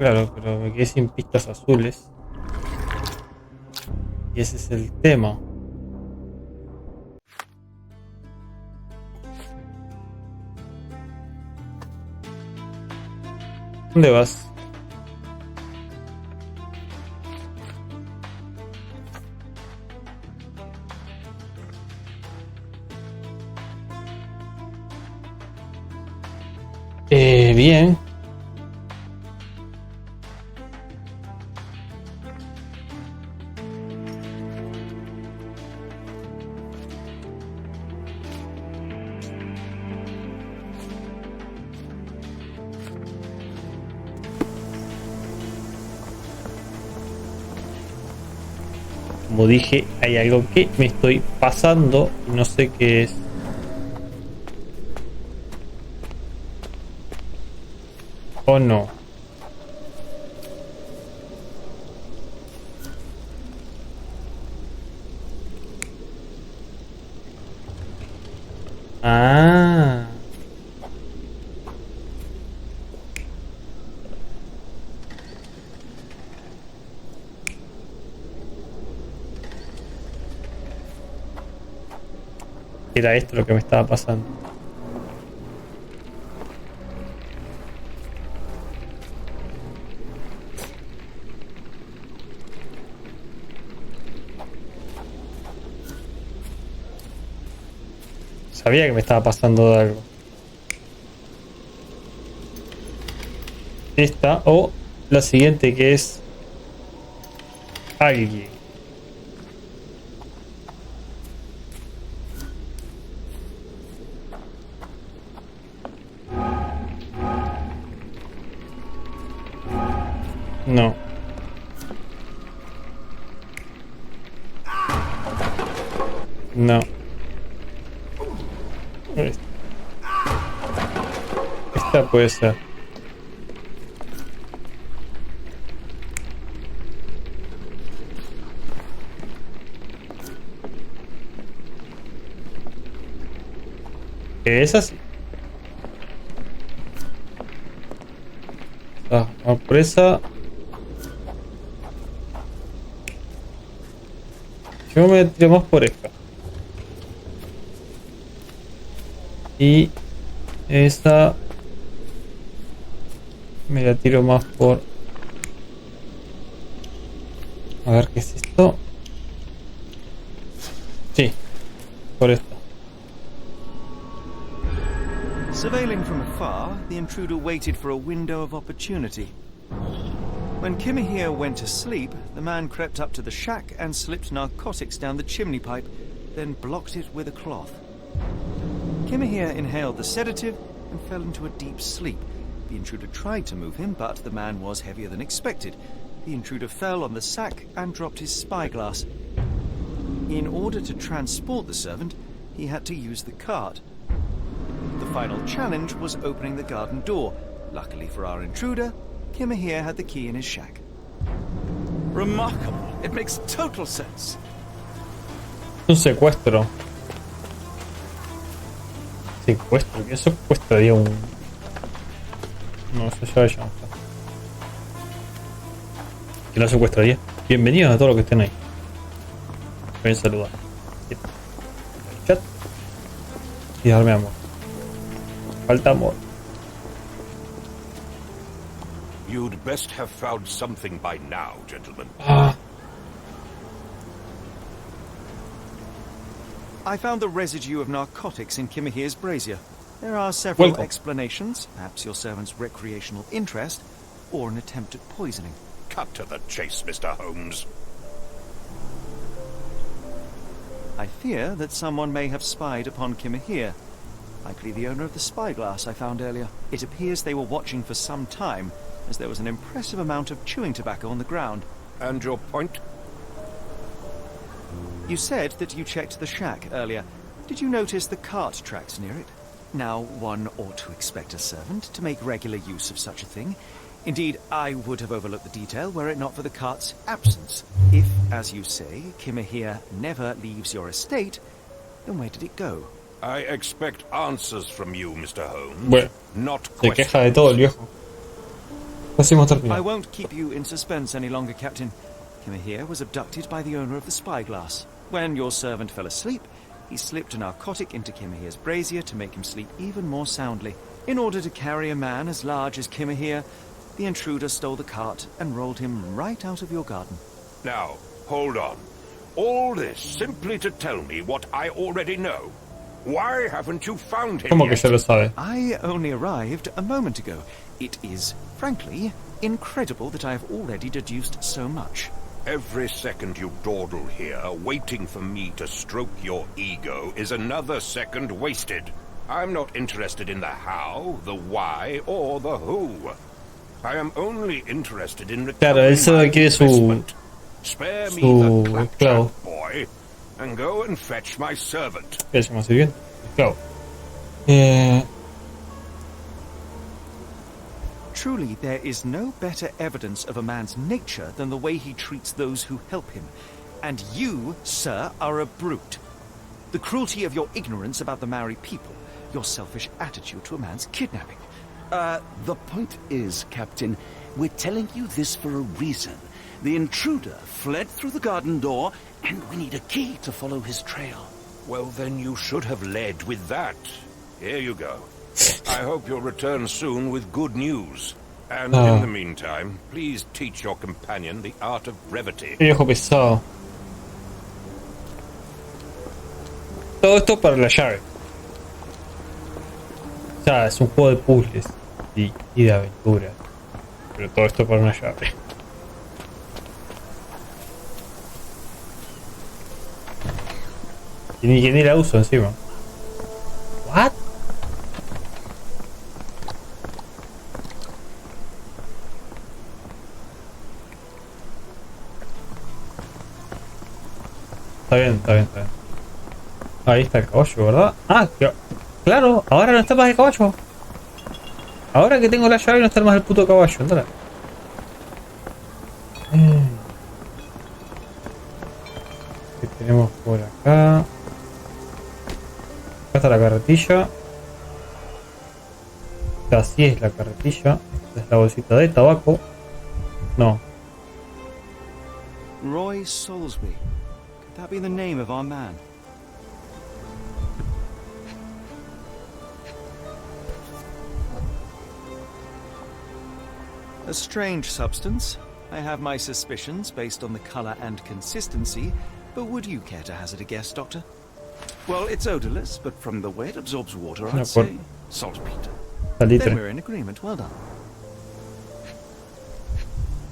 Claro, pero me quedé sin pistas azules. Y ese es el tema. ¿Dónde vas? Bien. Como dije, hay algo que me estoy pasando y no sé qué es. ¿O no? Ah. Era esto lo que me estaba pasando. Sabía que me estaba pasando algo. Esta o la siguiente, que es alguien. No. No. Esta puede ser. ¿Es así? Ah, sorpresa. Yo me tiro más por esta. Y esa me la tiro más por... A ver, ¿qué es esto? Sí, por esta. Surveilling from afar, the intruder waited for a window of opportunity. When Kimahir went to sleep, the man crept up to the shack and slipped narcotics down the chimney pipe, then blocked it with a cloth. Kimahir inhaled the sedative and fell into a deep sleep. The intruder tried to move him, but the man was heavier than expected. The intruder fell on the sack and dropped his spyglass. In order to transport the servant, he had to use the cart. The final challenge was opening the garden door. Luckily for our intruder, Kimahir had the key in his shack. Remarkable. It makes total sense. Un secuestro. Secuestro. ¿Qué secuestraría un...? No sé, ya llama. ¿Quién lo secuestraría? Bienvenidos a todos los que estén ahí. Voy a saludar. Chat. Y darme amor. Falta amor. You'd best have found something by now, gentlemen. I found the residue of narcotics in Kimahir's brazier. There are several Welcome. explanations, perhaps your servant's recreational interest, or an attempt at poisoning. Cut to the chase, Mr. Holmes. I fear that someone may have spied upon Kimahir, likely the owner of the spyglass I found earlier. It appears they were watching for some time, as there was an impressive amount of chewing tobacco on the ground. And your point? You said that you checked the shack earlier. Did you notice the cart tracks near it? Now, one ought to expect a servant to make regular use of such a thing. Indeed, I would have overlooked the detail were it not for the cart's absence. If, as you say, Kimahir never leaves your estate, then where did it go? I expect answers from you, Mr. Holmes. Bueno, not se queja de todo el viejo. Así hemos terminado. I won't keep you in suspense any longer, Captain. Kimahir was abducted by the owner of the spyglass. When your servant fell asleep, he slipped a narcotic into Kimahir's brazier to make him sleep even more soundly. In order to carry a man as large as Kimahir, the intruder stole the cart and rolled him right out of your garden. Now, hold on. All this simply to tell me what I already know. Why haven't you found him ¿Cómo que yet? ya lo sabe? I only arrived a moment ago. It is, frankly, incredible that I have already deduced so much. Every second you dawdle here, waiting for me to stroke your ego, is another second wasted. I'm not interested in the how, the why, or the who. I am only interested in Claro, él solo quiere su Spare me the esclavo. claptrap, boy, and go and fetch my servant. ¿Qué se llama así bien? Esclavo. Truly, there is no better evidence of a man's nature than the way he treats those who help him. And you, sir, are a brute. The cruelty of your ignorance about the Maori people, your selfish attitude to a man's kidnapping. The point is, Captain, we're telling you this for a reason. The intruder fled through the garden door, and we need a key to follow his trail. Well, then you should have led with that. Here you go. I hope you'll return soon with good news. And in the meantime, please teach your companion the art of brevity. Viejo pesado. Todo esto para la llave. O sea, es un juego de puzzles y de aventura. Pero todo esto para una llave. Y ni la uso encima. ¿What? Está bien, está bien, está bien. Ahí está el caballo, ¿verdad? Ah, claro, ahora no está más el caballo. Ahora que tengo la llave no está más el puto caballo, andale. ¿Qué tenemos por acá? Acá está la carretilla. Así es la carretilla. Esta es la bolsita de tabaco. No. Roy Soulsby. Could that be the name of our man? A strange substance. I have my suspicions based on the color and consistency, but would you care to hazard a guess, Doctor? Well, it's odorless, but from the way it absorbs water, I'd say saltpeter. Then we're in agreement. Well done.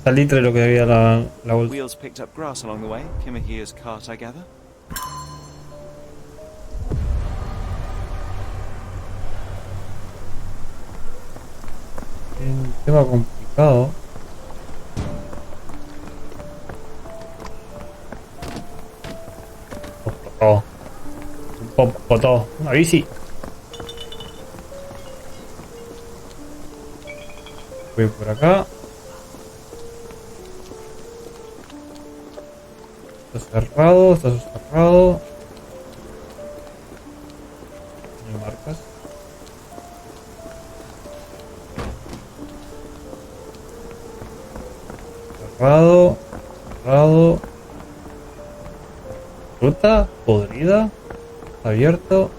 Salitre lo que había la bolsa. Wheels picked up grass along the way. Kimahir's cart, I gather. Un tema complicado. Todo. Una bici. Voy por acá. Está cerrado, está cerrado. No hay marcas. Cerrado, cerrado. Fruta podrida. Abierto.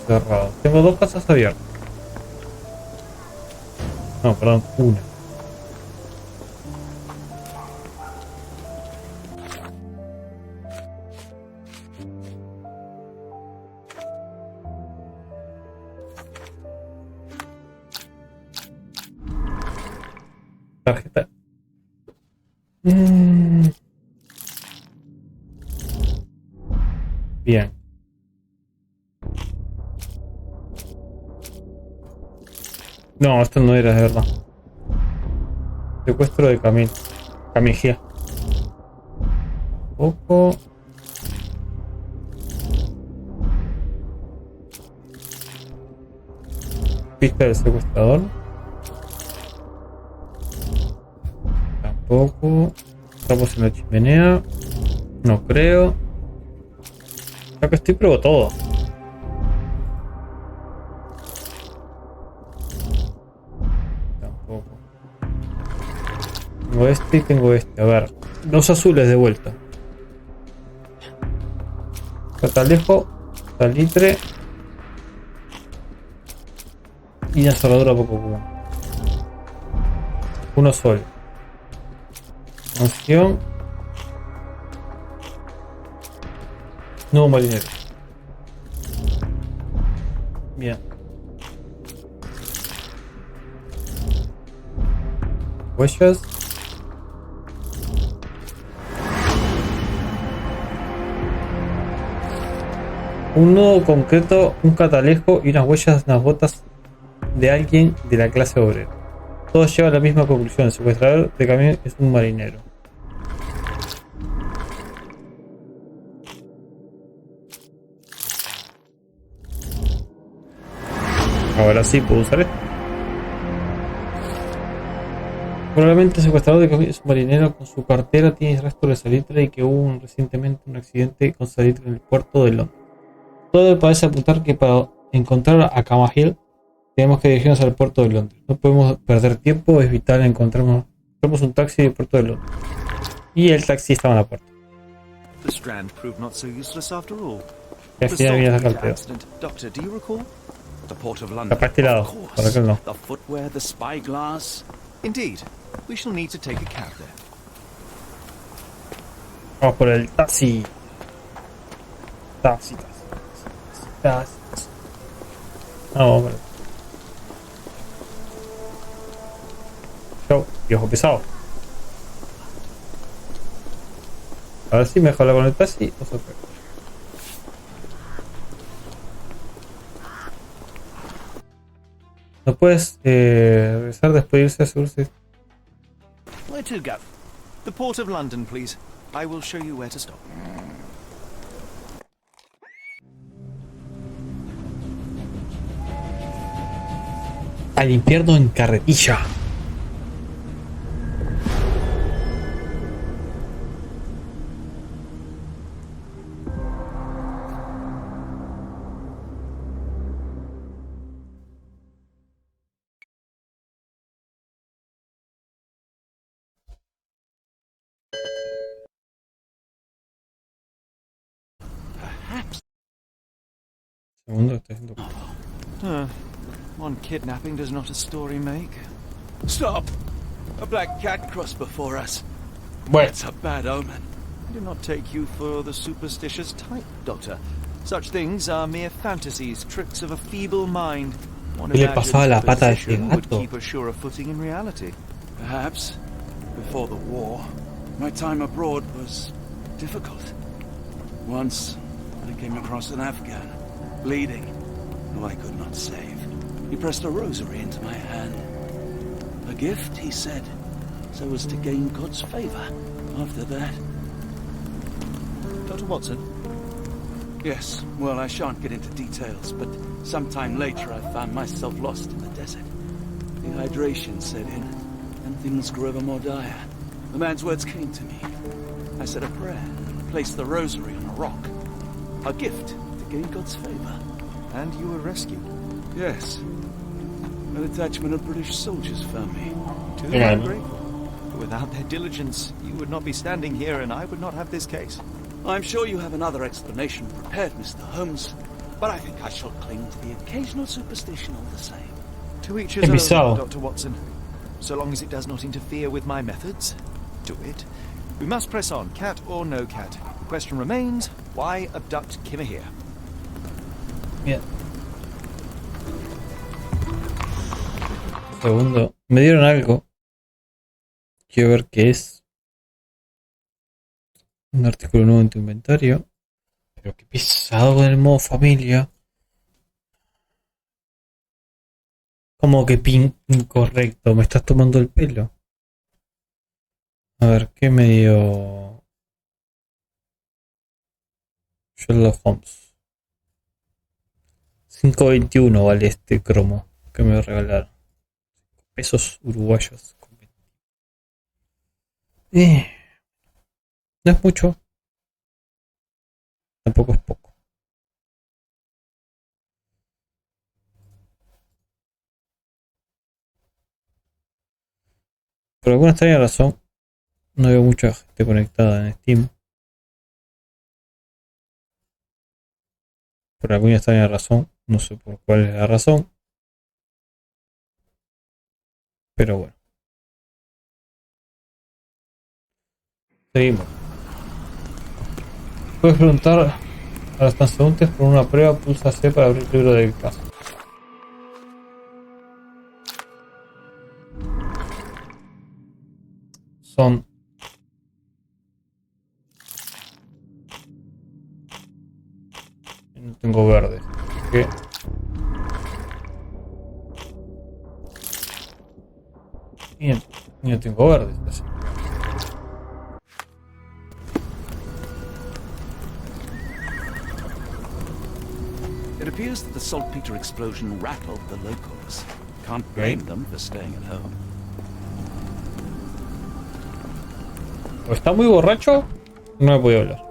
Cerrado. Tengo dos casas abiertas. No, perdón, una. Tarjeta. Bien. No, esto no era de verdad. Secuestro de Camigía. Poco. Pista del secuestrador. Tampoco. Estamos en la chimenea. No creo. Ya que estoy, pruebo todo. Tengo este y tengo este. A ver, los azules de vuelta. Catalejo, salitre y una cerradura poco común. Uno solo. Función. Nuevo marinero. Bien. Huellas. Un nudo concreto, un catalejo y unas huellas, unas botas de alguien de la clase obrera. Todos llevan la misma conclusión: el secuestrador de camión es un marinero. Ahora sí puedo usar esto. Probablemente el secuestrador de camión es un marinero. Con su cartera tiene rastro de salitre y que hubo recientemente un accidente con salitre en el puerto de Londres. Todo parece apuntar que para encontrar a Camahil tenemos que dirigirnos al puerto de Londres. No podemos perder tiempo, es vital encontrarnos un taxi del puerto de Londres. Y el taxi estaba en la puerta. The Strand proved not so useless after all. Y al final viene esa cartera. Doctor, do you recall? The port of London. Para este lado, para aquel no. The footwear, the spyglass. Indeed. We shall need to take a cab there. Vamos por el taxi. Taxi. Vamos por el... Chau, viejo pesado. A ver si me dejo hablar con el taxi o se fue. No puedes regresar después de irse a asegurarse. Where to go? The port of London, please. I will show you where to stop. Al infierno en carretilla. Segundo, estoy haciendo... One kidnapping does not a story make. Stop! A black cat crossed before us. Bueno. It's a bad omen. I do not take you for the superstitious type, Doctor. Such things are mere fantasies, tricks of a feeble mind. One ¿Qué le pasaba a la pata de este would gato? keep a surer footing in reality. Perhaps, before the war, my time abroad was difficult. Once, I came across an Afghan, bleeding, who I could not save. He pressed a rosary into my hand. A gift, he said, so as to gain God's favor. After that... Dr. Watson? Yes, well, I shan't get into details, but sometime later I found myself lost in the desert. Dehydration set in, and things grew ever more dire. The man's words came to me. I said a prayer, placed the rosary on a rock. A gift to gain God's favor. And you were rescued? Yes. A detachment of British soldiers found me. To whom I'm grateful. Without their diligence, you would not be standing here and I would not have this case. I'm sure you have another explanation prepared, Mr. Holmes, but I think I shall cling to the occasional superstition all the same. To each his own, Dr. Watson. So long as it does not interfere with my methods, do it. We must press on, cat or no cat. The question remains, why abduct Kimahir? Bien. Segundo, me dieron algo. Quiero ver qué es. Un artículo nuevo en tu inventario. Pero qué pesado con el modo familia. Como que pin incorrecto. Me estás tomando el pelo. A ver, ¿qué me dio? Sherlock Holmes. 5.21 vale este cromo que me regalaron. Pesos uruguayos. No es mucho. Tampoco es poco. Por alguna extraña razón, No veo mucha gente conectada en Steam. Por alguna extraña razón. No sé por cuál es la razón. Pero bueno. Seguimos. Puedes preguntar a los transeúntes por una prueba. Pulsa C para abrir el libro del caso. Son no tengo verde, ¿qué? Y no tengo verde, así. It appears that the saltpeter explosion rattled the locals. Can't blame them for staying at home. O está muy borracho, no me puedo hablar.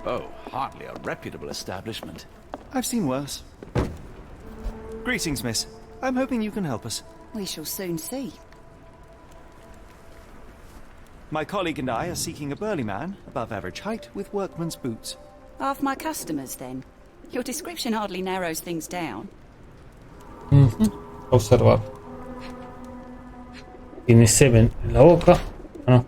Oh, hardly a reputable establishment. I've seen worse. Greetings, miss. I'm hoping you can help us. We shall soon see. My colleague and I are seeking a burly man, above average height, with workman's boots. Half my customers, then. Your description hardly narrows things down. Observar. Tiene semen en la boca. Ah, no.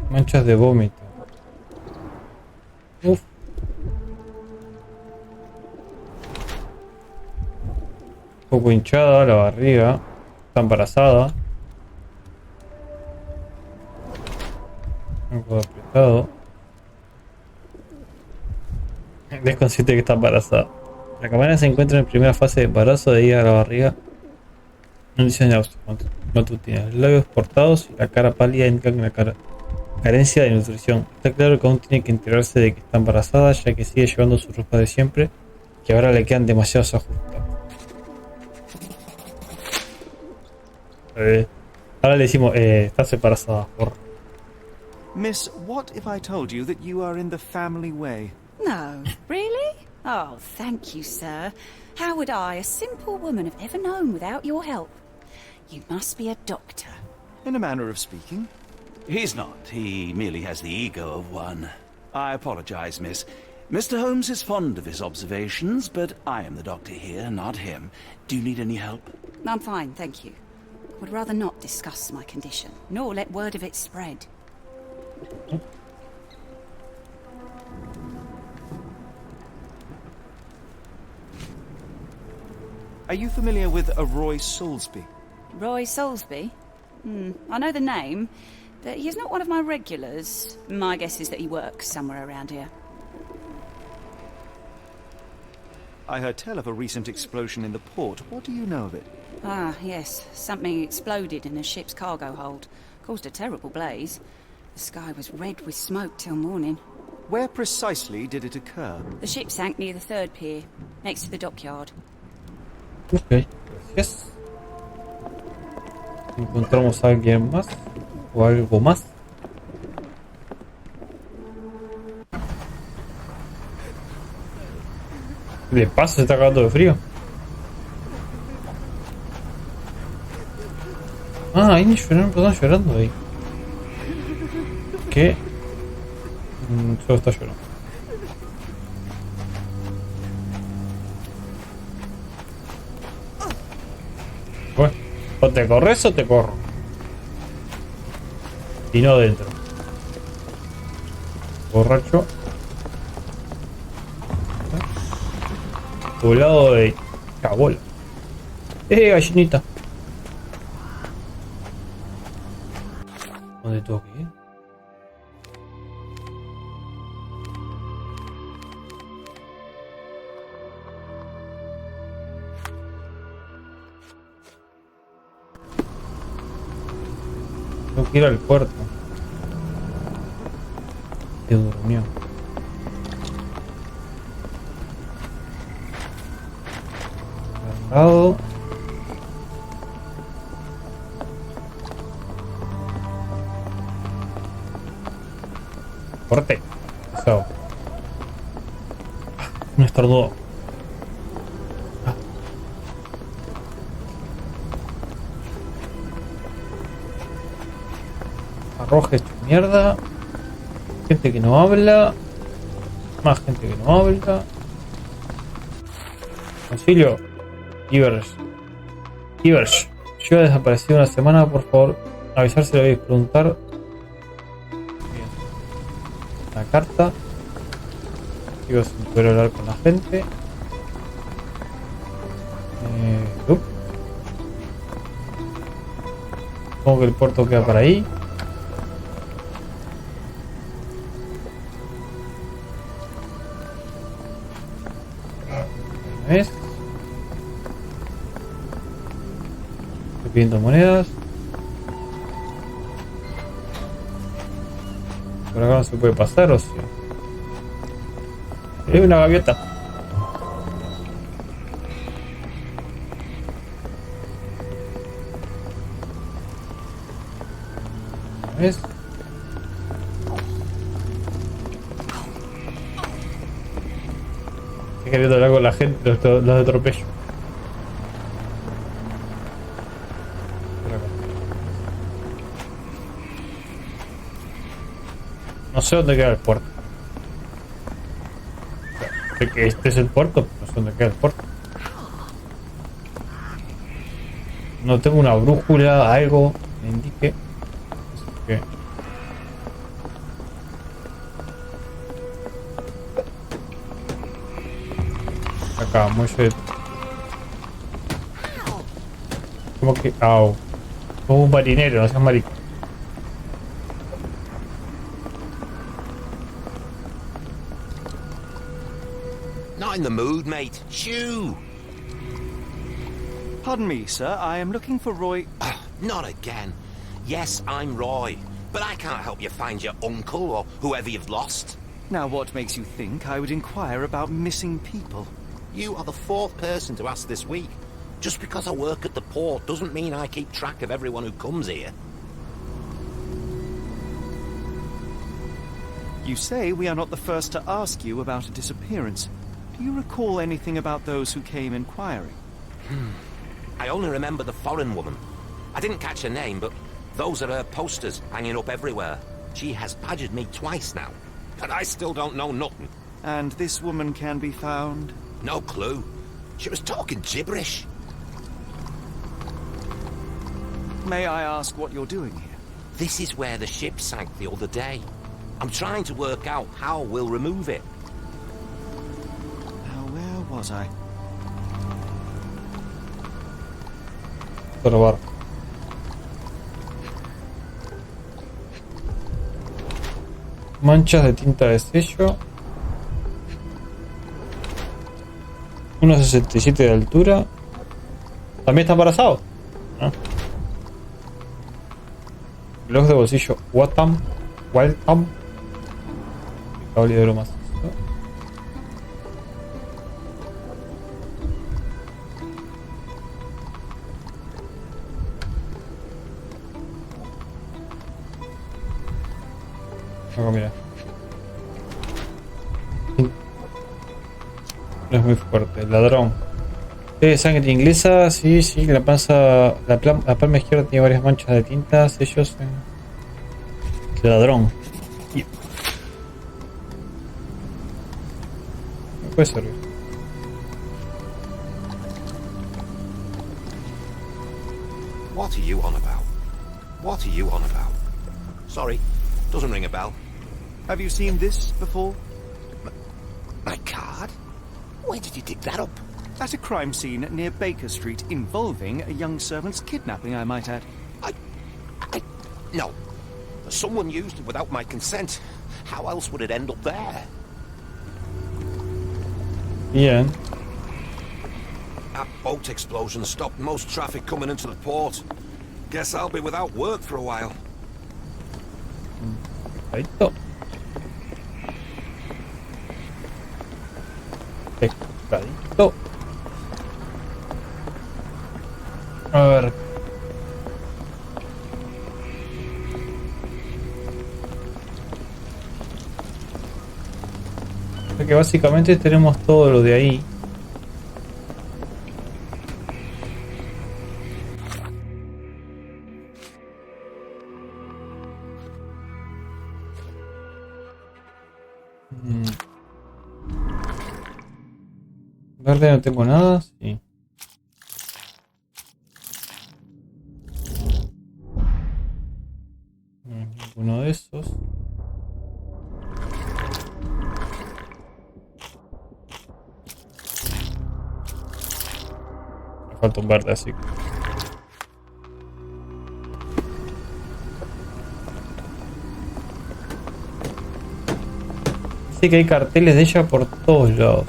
Manchas de vómito. Uf. Un poco hinchada la barriga. Está embarazada. Un poco apretado. Desconsciente que está embarazada. La camarera se encuentra en primera fase de embarazo de ida a la barriga. No dice matutina. Los labios cortados y la cara pálida indican una carencia de nutrición. Está claro que aún tiene que enterarse de que está embarazada, ya que sigue llevando su ropa de siempre, que ahora le quedan demasiados ajustados. Ahora le decimos, estás embarazada, por... Miss, what if I told you that you are in the family way? No, really? Oh, thank you, sir. How would I, a simple woman, have ever known without your help? You must be a doctor. In a manner of speaking. He's not. He merely has the ego of one. I apologize, miss. Mr. Holmes is fond of his observations, but I am the doctor here, not him. Do you need any help? I'm fine, thank you. Would rather not discuss my condition, nor let word of it spread. Are you familiar with a Roy Soulsby? Roy Soulsby? I know the name, but he's not one of my regulars. My guess is that he works somewhere around here. I heard tell of a recent explosion in the port. What do you know of it? Ah, yes. Something exploded in a ship's cargo hold. Caused a terrible blaze. The sky was red with smoke till morning. Where precisely did it occur? The ship sank near the third pier, next to the dockyard. Ok, gracias. ¿Encontramos a alguien más? ¿O algo más? ¿Qué le pasa? ¿Se está cagando de frío? Ah, ahí lloraron, perdón, llorando ahí. ¿Qué? Solo está llorando. Bueno, o te corres o te corro. Y no dentro. Borracho. Poblado de cabola. Gallinita. ¿Dónde tengo que ir? Tengo que ir al puerto. Se durmió. Cargado. Corte. So. Un estornudo. roja hecho mierda. Gente que no habla. Más gente que no habla. Auxilio. Ivers. Yo he desaparecido una semana, por favor. Avisar si lo voy a preguntar. Bien. La carta. Sigo sin poder hablar con la gente. Supongo que el puerto queda por ahí. ¿Ves? Estoy pidiendo monedas. Por acá no se puede pasar, o sea. Hay una gaviota. ¿Ves? Estoy queriendo hablar con la gente, los atropello. No sé dónde queda el puerto. Sé que este es el puerto, pero no sé dónde queda el puerto. No tengo una brújula, algo que me indique. Así que... acá, muelle de... como que... au. Como un marinero, no seas marico. Not in the mood, mate. Shoo! Pardon me, sir. I am looking for Roy... Not again. Yes, I'm Roy. But I can't help you find your uncle or whoever you've lost. Now, what makes you think I would inquire about missing people? You are the fourth person to ask this week. Just because I work at the port doesn't mean I keep track of everyone who comes here. You say we are not the first to ask you about a disappearance. Do you recall anything about those who came inquiring? I only remember the foreign woman. I didn't catch her name, but those are her posters hanging up everywhere. She has badgered me twice now, but I still don't know nothing. And this woman can be found? No clue. She was talking gibberish. May I ask what you're doing here? This is where the ship sank the other day. I'm trying to work out how we'll remove it. Now, where was I? Probar. Manchas de tinta de sello. 1,67 de altura. También está embarazado. ¿Ah? Reloj de bolsillo Watam. Cable de oro más. Acá, mira. No es muy fuerte. Ladrón. Sangre inglesa. Sí, sí. La panza. La palma izquierda tiene varias manchas de tinta. Sellos. Ladrón. Me puede servir. What are you on about? What are you on about? Sorry, doesn't ring a bell. Have you seen this before? My card? Where did you dig that up? At a crime scene near Baker Street involving a young servant's kidnapping, I might add. No. Someone used it without my consent. How else would it end up there? Bien. That boat explosion stopped most traffic coming into the port. Guess I'll be without work for a while. Perfecto. Pescadito. A ver. Que básicamente tenemos todo lo de ahí. Verde no tengo nada, sí. Ninguno de esos. Me falta un verde, así que... Dice que hay carteles de ella por todos lados.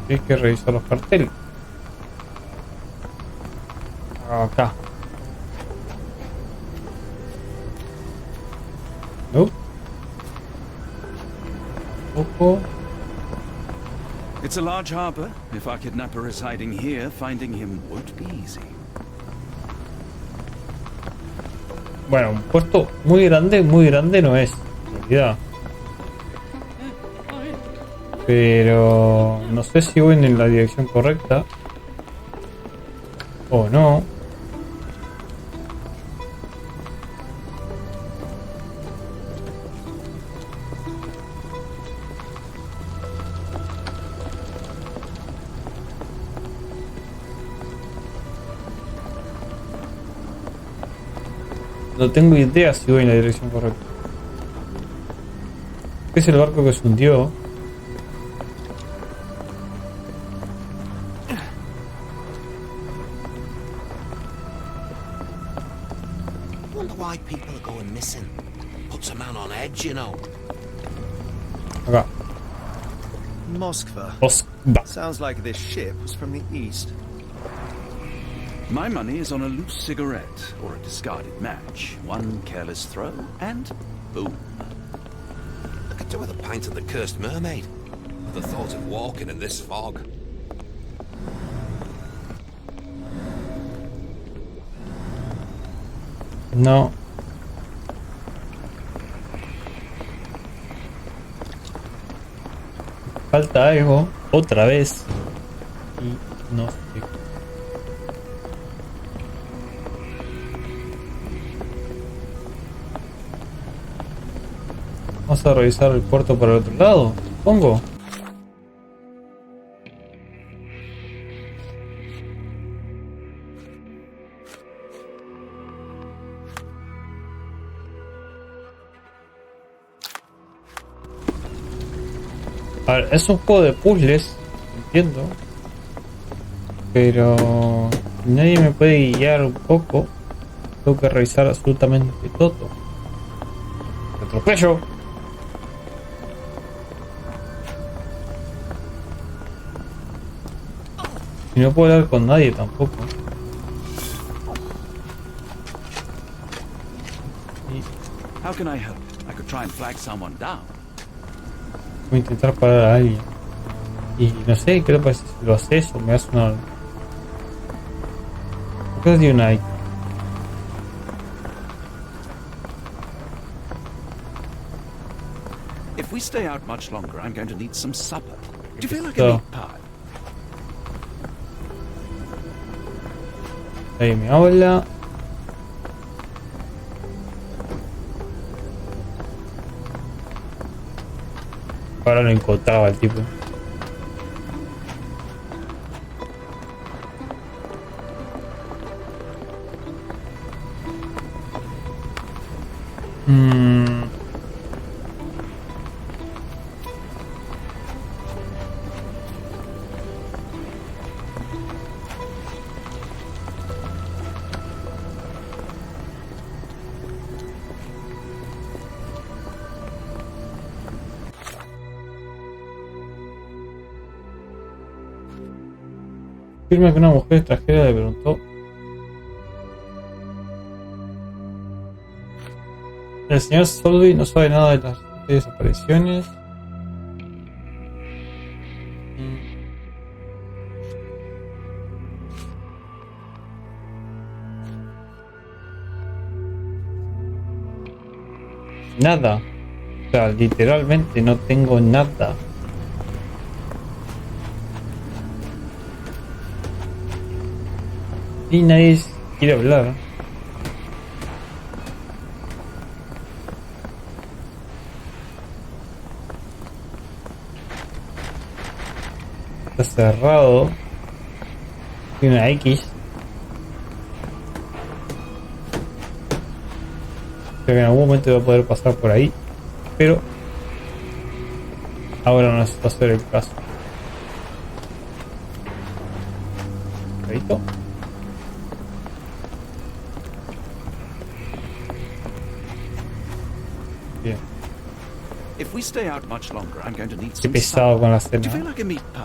Hay que revisar los carteles. Acá. No. Poco. It's a large harbor. If our kidnapper is hiding here, finding him won't be easy. Bueno, un puesto muy grande no es, en realidad. Pero no sé si voy en la dirección correcta o no. No tengo idea si voy en la dirección correcta. Es el barco que se hundió. Wonder why people are going missing. Puts a man on edge, you know. Acá. Moskva. Moskva. Sounds like this ship was from the east. My money is on a loose cigarette or a discarded match. One careless throw, and boom. I could do with a pint of the cursed mermaid. The thought of walking in this fog. No. Falta algo, otra vez. Y no sé. Vamos a revisar el puerto para el otro lado, supongo. A ver, es un juego de puzzles, entiendo. Pero nadie me puede guiar un poco. Tengo que revisar absolutamente todo. ¡Me atropello! Y no puedo hablar con nadie tampoco. How can I help? I could try and flag someone down. Voy a intentar parar a alguien. Y no sé, ¿qué te parece si lo haces o me das una... ¿Por qué te dio una ahí? If we stay out much longer, I'm going to need some supper. Do you feel like a meat pie? Ahí me habla. Ahora lo encontraba el tipo. Afirma que una mujer extranjera le preguntó. El señor Solby no sabe nada de las desapariciones. Nada. O sea, literalmente no tengo nada. Y nadie quiere hablar. está cerrado. Tiene una X. Creo que en algún momento voy a poder pasar por ahí. Pero ahora no necesito hacer el caso. ¿Listo? Bien. If we stay out much longer, I'm going to need Qué some pesado con la supper. Do you feel cena. like a meat pie?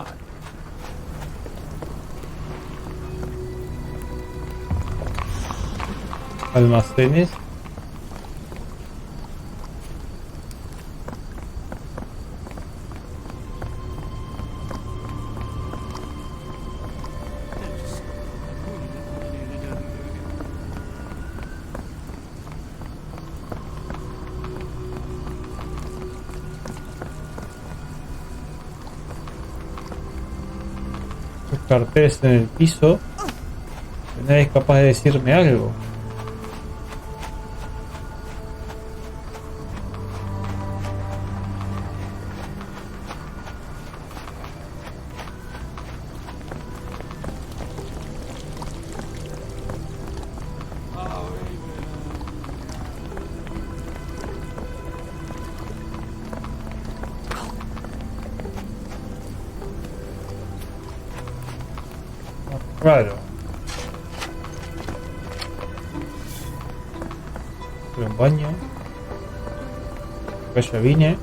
Almacenes. Los carteles en el piso. Nadie es capaz de decirme algo. Raro. Un baño. Acá ya vine.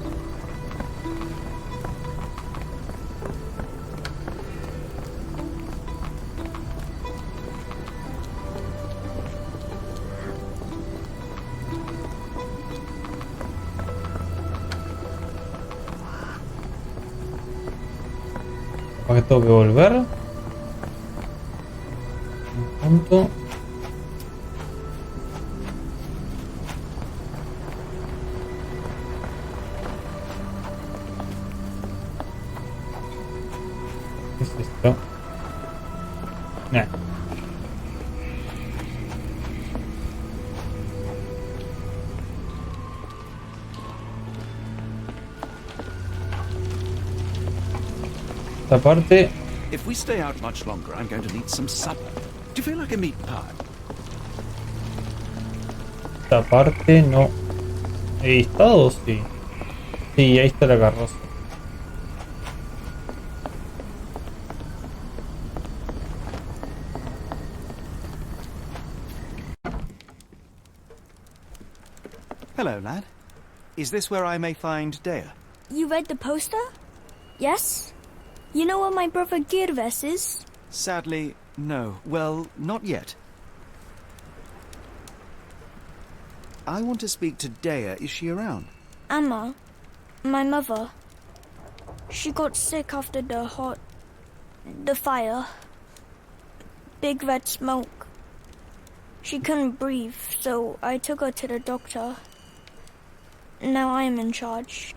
¿Para qué tengo que volver? Punto. ¿Qué es esto? Nah. Esta parte. If we stay out much longer, I'm going to need some supper. Do you feel like a meat pie? Esta parte no. ¿He estado? Sí. Sí, ahí está la carroza. Hello, lad. Is this where I may find Dea? You read the poster? Yes? You know where my brother Girves is? Sadly, no. Well, not yet. I want to speak to Dea. Is she around? Amma, my mother. She got sick after the fire. Big red smoke. She couldn't breathe, so I took her to the doctor. Now I am in charge.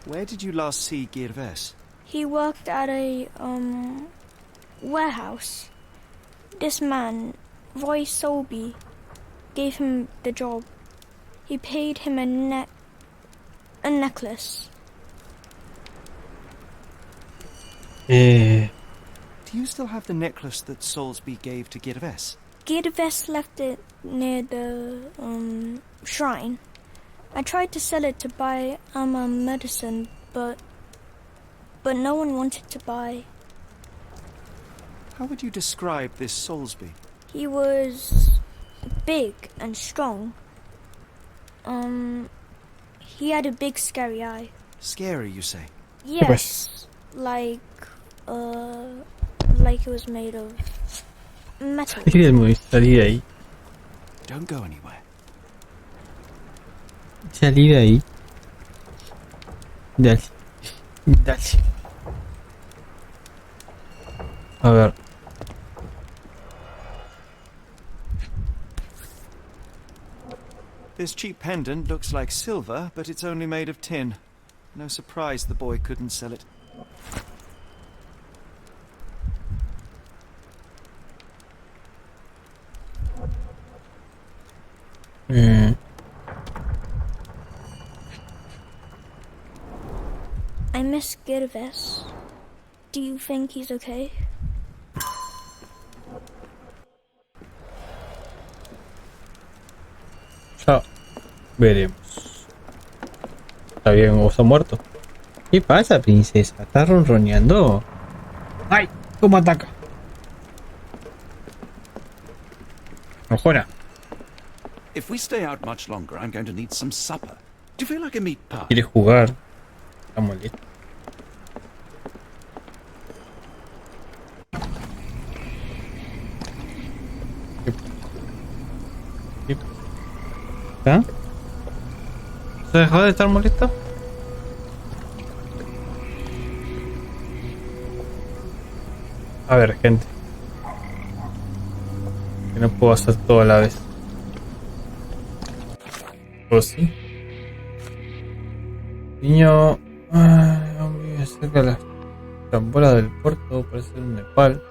Where did you last see Girves? He worked at a, warehouse. This man, Roy Solby, gave him the job. He paid him a necklace. Do you still have the necklace that Solsby gave to Girves? Girves left it near the, shrine. I tried to sell it to buy Amma medicine, but no one wanted to buy. How would you describe this Solsby? He was big and strong. He had a big scary eye. Scary, you say? Yes, like it was made of metal. Salí de ahí. Don't go anywhere. Salí de ahí. Dale. Dale. A ver. This cheap pendant looks like silver, but it's only made of tin. No surprise the boy couldn't sell it. scared of this. Do you think he's okay? Ya veremos. Está bien, o está muerto. ¿Qué pasa, princesa? ¿Estás ronroneando? ¡Ay! ¿Cómo ataca? Ojona. If we stay out much longer, I'm going to need some supper. Do you feel like a meat pie? Quiere jugar. Está molesto. ¿Ah? ¿Se dejó de estar molesta? A ver, gente. Que no puedo hacer todo a la vez. ¿O sí? Niño... Vive cerca de las tamboras del puerto, parece un Nepal.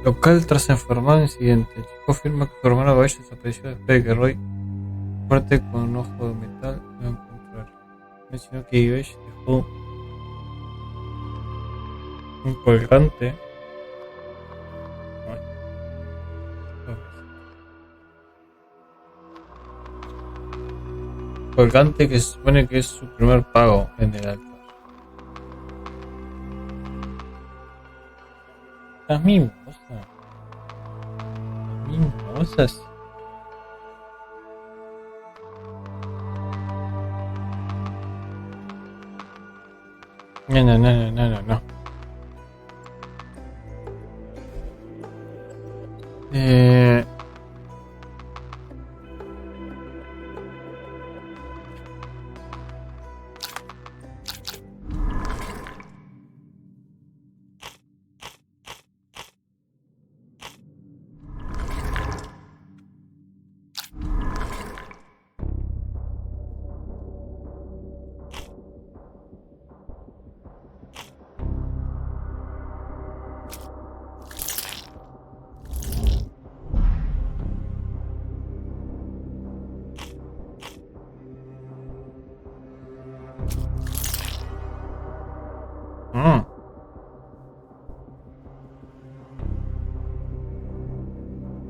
Local tras enfermar incidente. El chico afirma que su hermana Baella desapareció después de que Roy muerte con un ojo de metal lo encontrar. Mencionó que Baella dejó un colgante. Colgante que se supone que es su primer pago en el altar. Las mimosas. Mimosas. No.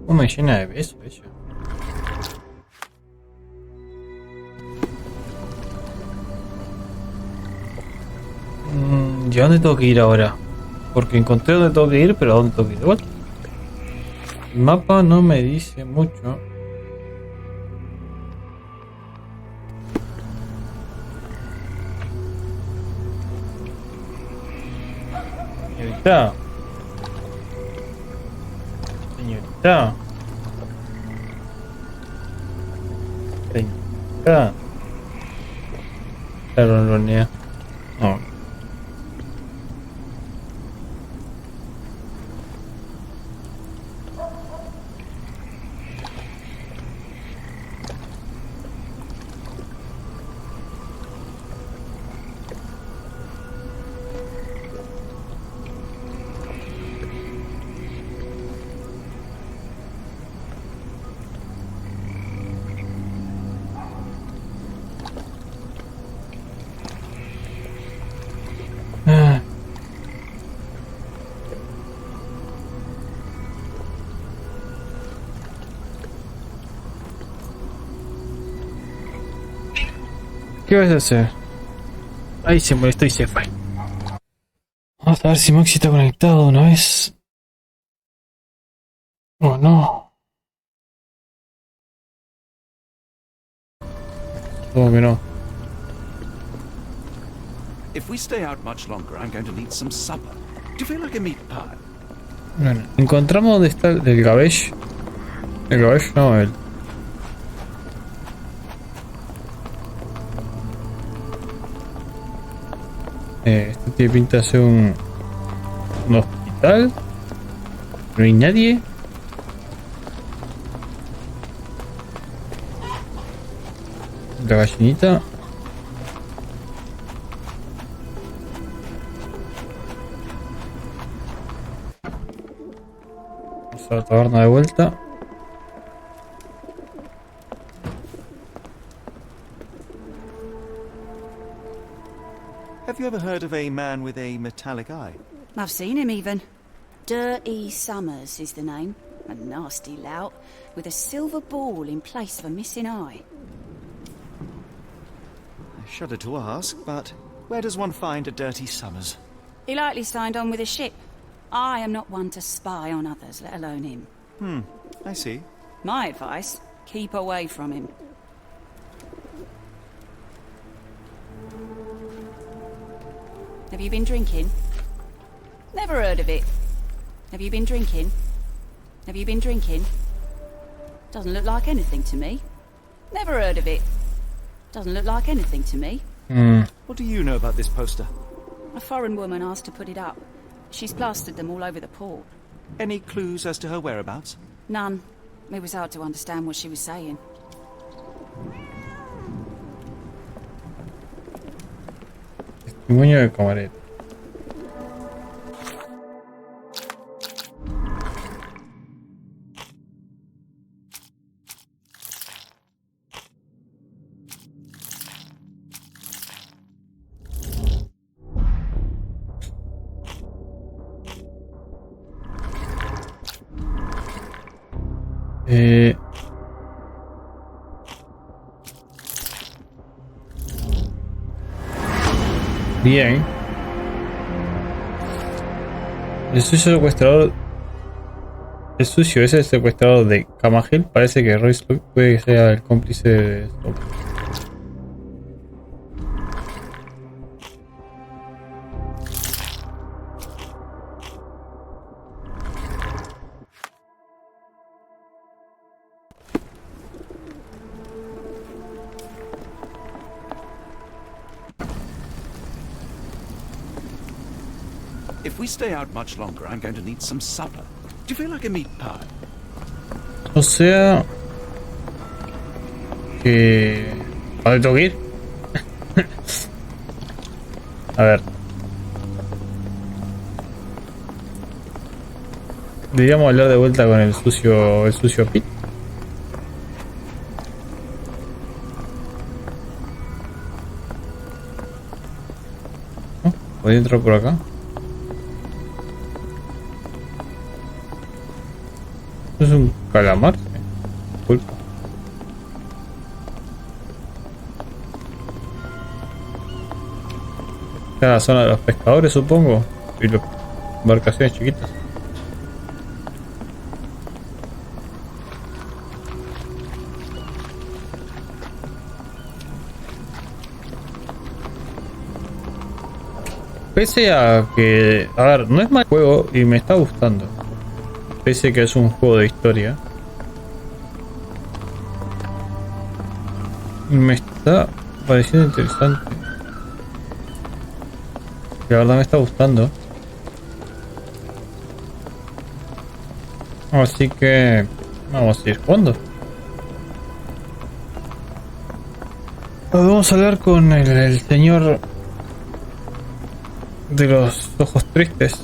Me llena de besos ella. ¿Y a dónde tengo que ir ahora? Porque encontré dónde tengo que ir, pero ¿a dónde tengo que ir? Bueno, el mapa no me dice mucho. Señorita. Señorita. Señorita. La ronronea. No. ¿Qué vas a hacer? Ahí se molestó y se fue. Vamos a ver si Maxi está conectado una vez. Oh no. Todo que no. If we stay out much longer, I'm going to need some supper. Do you feel like a meat pie? Bueno, encontramos donde está el Gabesh. El Gabesh no, el... Este tiene pinta de ser un hospital. No hay nadie. La gallinita. Vamos a la taberna de vuelta. Have you ever heard of a man with a metallic eye? I've seen him even. Dirty Summers is the name. A nasty lout, with a silver ball in place of a missing eye. I shudder to ask, but where does one find a Dirty Summers? He likely signed on with a ship. I am not one to spy on others, let alone him. I see. My advice, keep away from him. Have you been drinking? Never heard of it. Have you been drinking? Have you been drinking? Doesn't look like anything to me. Never heard of it. Doesn't look like anything to me. What do you know about this poster? A foreign woman asked to put it up. She's plastered them all over the port. Any clues as to her whereabouts? None. It was hard to understand what she was saying. Testimonio de camarero. Bien. El sucio secuestrador. El sucio es el secuestrador de Camagel. Parece que Royce puede que sea el cómplice de Stop. If we stay out much longer, I'm going to need some supper. Do you feel like a meat pie? O sea que... ¿A dónde tengo que ir? A ver. Deberíamos hablar de vuelta con el sucio Pete. ¿No? ¿Podría entrar por acá? ¿Es un calamar? Disculpa. Esta es la zona de los pescadores, supongo. Y las embarcaciones chiquitas. Pese a que... A ver, no es mal juego y me está gustando. Pese a que es un juego de historia. Me está pareciendo interesante. La verdad me está gustando. Así que... vamos a ir jugando. Vamos a hablar con el señor... de los ojos tristes.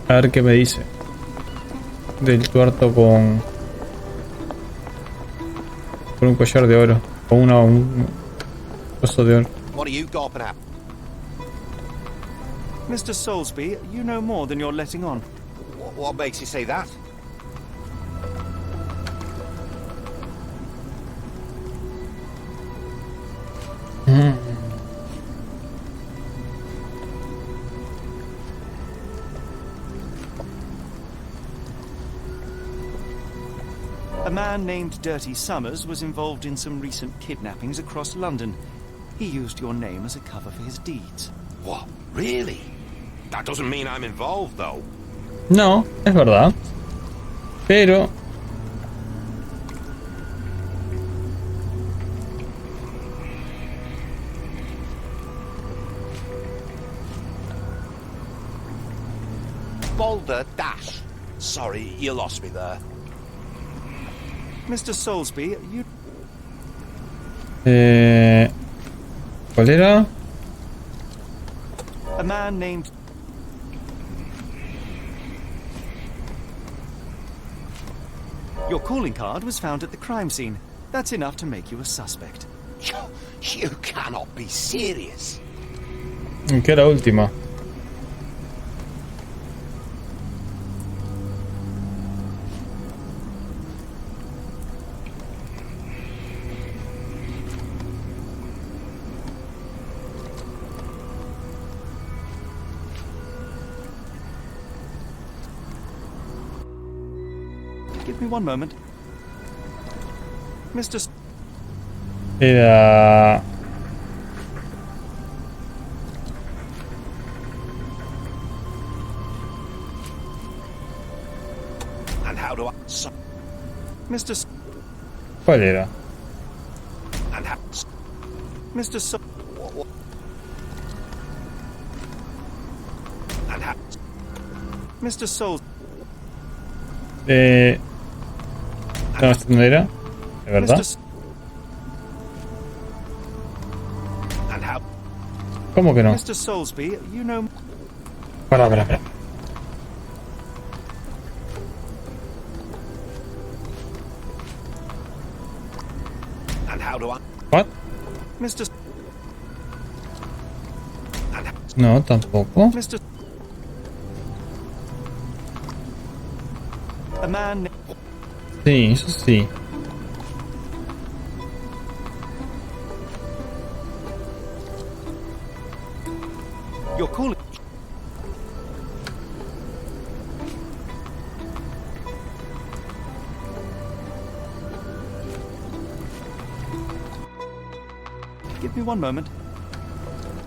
A ver qué me dice. Del tuerto con un collar de oro. O un oso de oro. What are you gawping at? Mr. Soulsby, you know more than you're letting on. What makes you say that? A man named Dirty Summers was involved in some recent kidnappings across London. He used your name as a cover for his deeds. What? Really? That doesn't mean I'm involved, though. No, es verdad. Pero... Boulder Dash. Sorry, you lost me there. Mr. Soulsby, you... ¿Cuál era? A man named... Your calling card was found at the crime scene. That's enough to make you a suspect. You cannot be serious. ¿Qué era la última? Give me one moment. Mr. Era... And how do I... Mr. ¿Cuál era? And how... Mr. And how... Mr. Souls. No, esta no era. ¿De verdad? And how... ¿Cómo que no? Mr. Soulsby, you know... Espera. And how do I... ¿What? Mr. No, tampoco. Mr. A man... Sí, eso sí. You're calling... Give me one moment.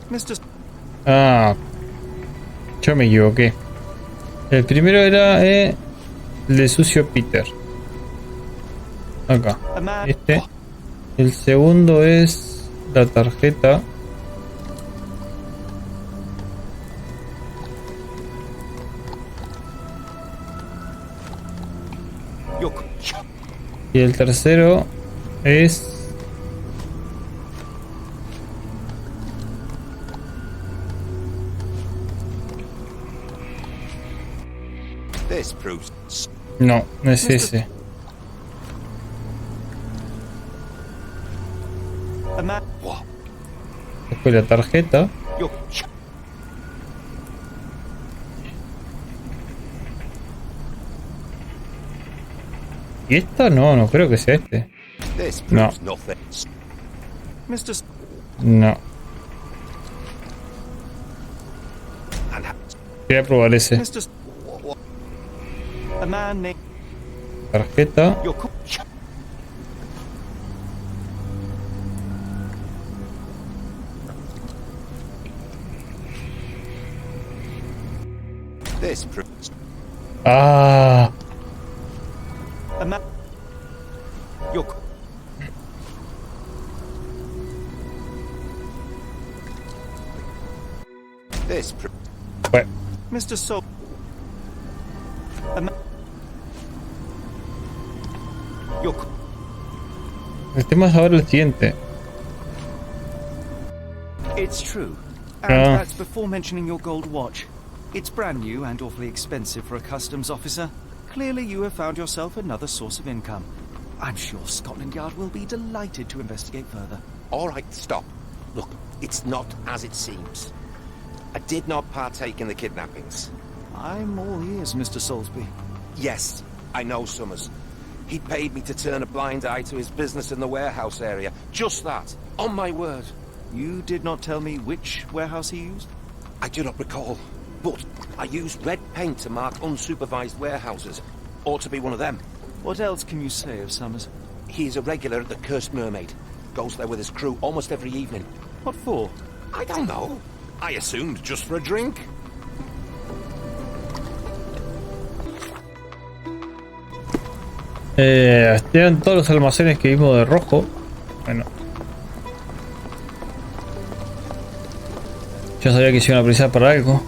Mr. Ah, yo me equivoqué. El primero era el de sucio Peter. Acá. Este. El segundo es la tarjeta. Y el tercero es... No, no es ese. Después la tarjeta. ¿Y esta? No, no creo que sea este. No. No. Voy a probar ese. Tarjeta. Ah. Bueno. Mr. Soul. El tema es ahora el siguiente. It's true. And that's before mentioning your gold watch. It's brand new and awfully expensive for a customs officer. Clearly you have found yourself another source of income. I'm sure Scotland Yard will be delighted to investigate further. All right, stop. Look, it's not as it seems. I did not partake in the kidnappings. I'm all ears, Mr. Soulsby. Yes, I know Summers. He paid me to turn a blind eye to his business in the warehouse area. Just that. On my word. You did not tell me which warehouse he used? I do not recall. But I used red paint to mark unsupervised warehouses. Ought to be one of them. What else can you say of Summers? He's a regular at the Cursed Mermaid. Goes there with his crew almost every evening. What for? I don't know. I assumed just for a drink. Eran todos los almacenes que vimos de rojo. Bueno. Yo sabía que se iban a precisar para algo.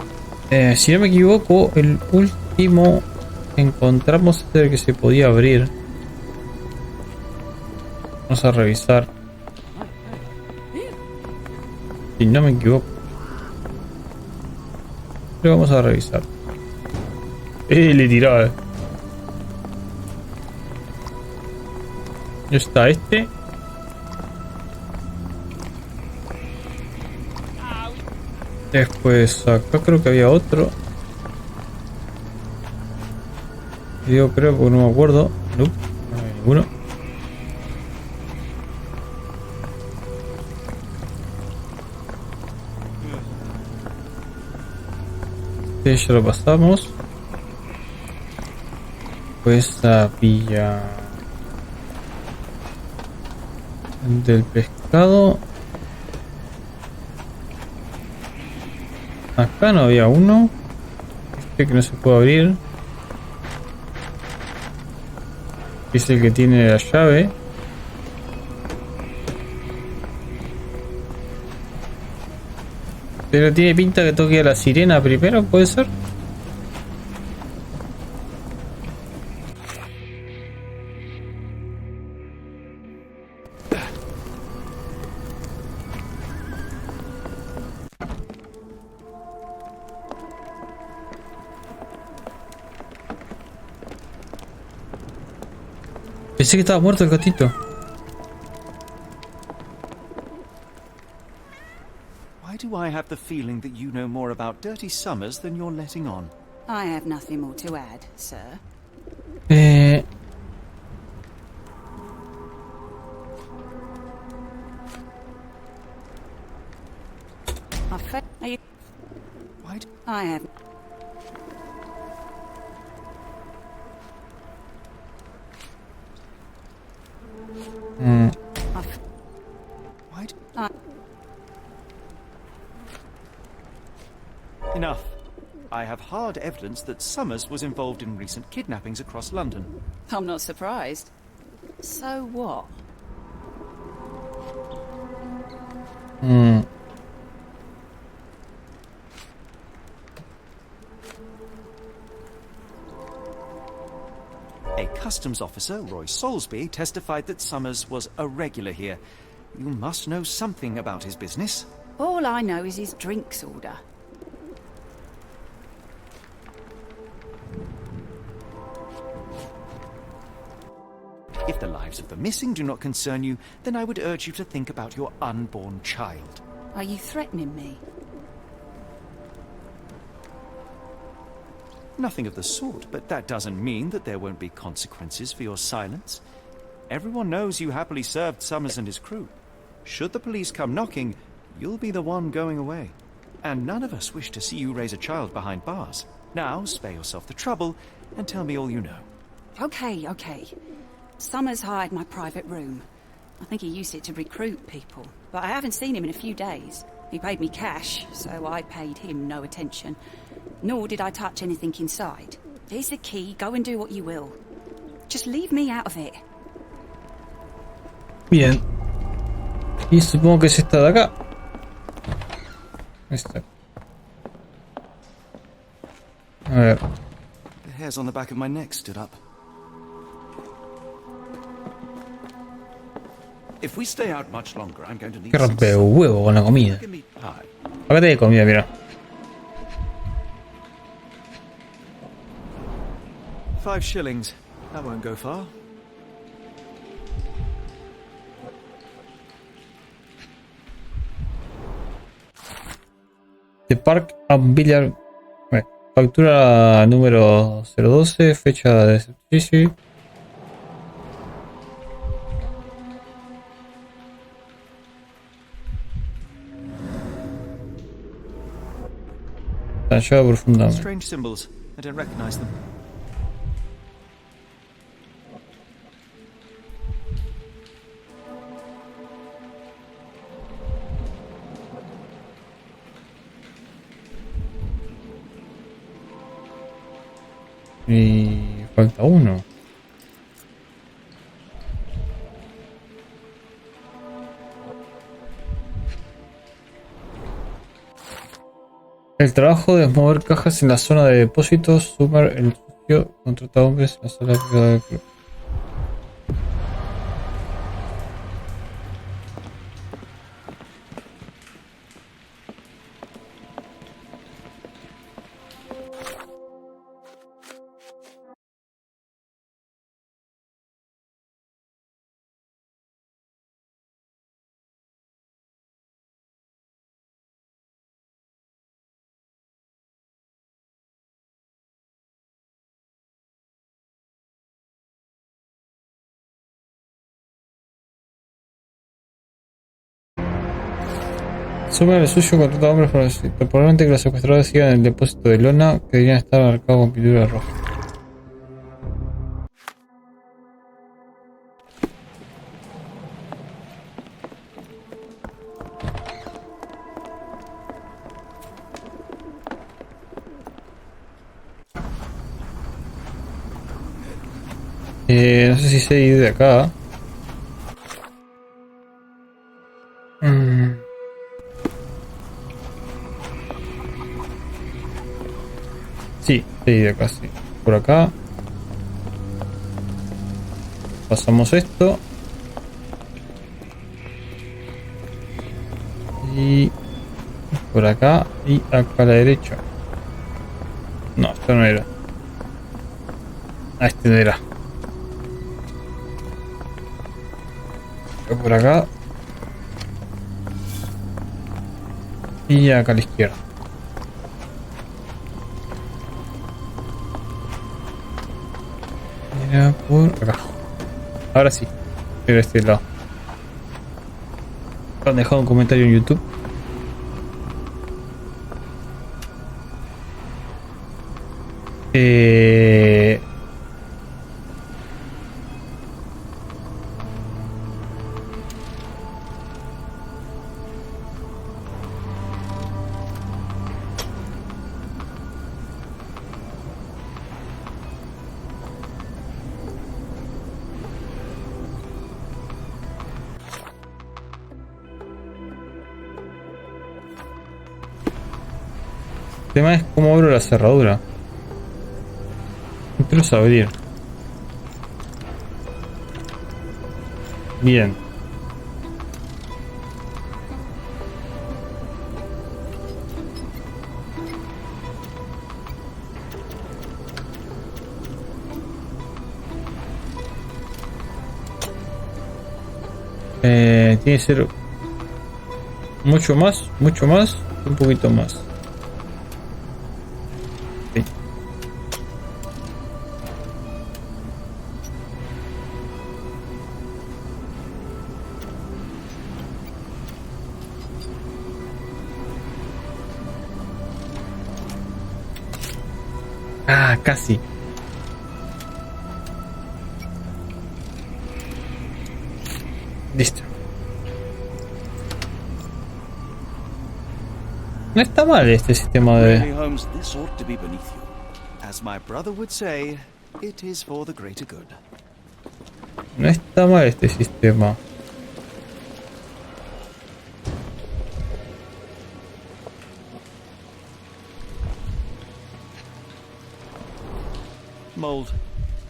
Si no me equivoco, el último que encontramos es el que se podía abrir. Vamos a revisar. Si no me equivoco. Pero vamos a revisar. Le tiraba. Ya está este. Después acá creo que había otro. Y digo creo porque no me acuerdo. Nope, no hay ninguno. Ya lo pasamos. Pues había del pescado. Acá no había uno. Este que no se puede abrir. Es el que tiene la llave. Pero tiene pinta que toque a la sirena primero, ¿puede ser? Pensé que estaba muerto el gatito. Why do I have the feeling that you know more about Dirty Summers than you're letting on? I have nothing more to add, sir. Are you... Why I have... Why Enough. I have hard evidence that Summers was involved in recent kidnappings across London. I'm not surprised. So what? A customs officer, Roy Soulsby, testified that Summers was a regular here. You must know something about his business. All I know is his drinks order. If the lives of the missing do not concern you, then I would urge you to think about your unborn child. Are you threatening me? Nothing of the sort, but that doesn't mean that there won't be consequences for your silence. Everyone knows you happily served Summers and his crew. Should the police come knocking, you'll be the one going away. And none of us wish to see you raise a child behind bars. Now, spare yourself the trouble and tell me all you know. Okay. Summers hired my private room. I think he used it to recruit people, but I haven't seen him in a few days. He paid me cash, so I paid him no attention. Nor did I touch anything inside. Here's the key, go and do what you will. Just leave me out of it. Bien. Y supongo que es esta de acá. Esta. A ver. The hairs on the back of my neck stood up. If we stay out much longer, I'm going to need Que rompe huevo con la comida. Acá te hay comida, mira. 5 shillings. That won't go far. The Park and Billiard. Factura número 012, fecha de servicio. Tallado profundamente. Strange symbols. I don't recognize them. Y falta uno. El trabajo de mover cajas en la zona de depósitos. Sumar el sucio. Contrata hombres en la sala privada del club. Suma el suyo contrata a hombres para probablemente que los secuestradores sigan en el depósito de lona que deberían estar marcados con pintura roja. No sé si sé ir de acá. Sí, de acá, sí. Por acá. Pasamos esto. Y por acá. Y acá a la derecha. No, esto no era. Ah, este no era. Por acá. Y acá a la izquierda. Era por acá. Ahora sí. Era este lado. Han dejado un comentario en YouTube. El tema es cómo abro la cerradura. No quiero abrir. Bien. Tiene que ser mucho más, un poquito más. Ah, casi. Listo. No está mal este sistema de... Really, Holmes, this ought to be beneath you. As my brother would say, it is for the greater good. No está mal este sistema. Mold.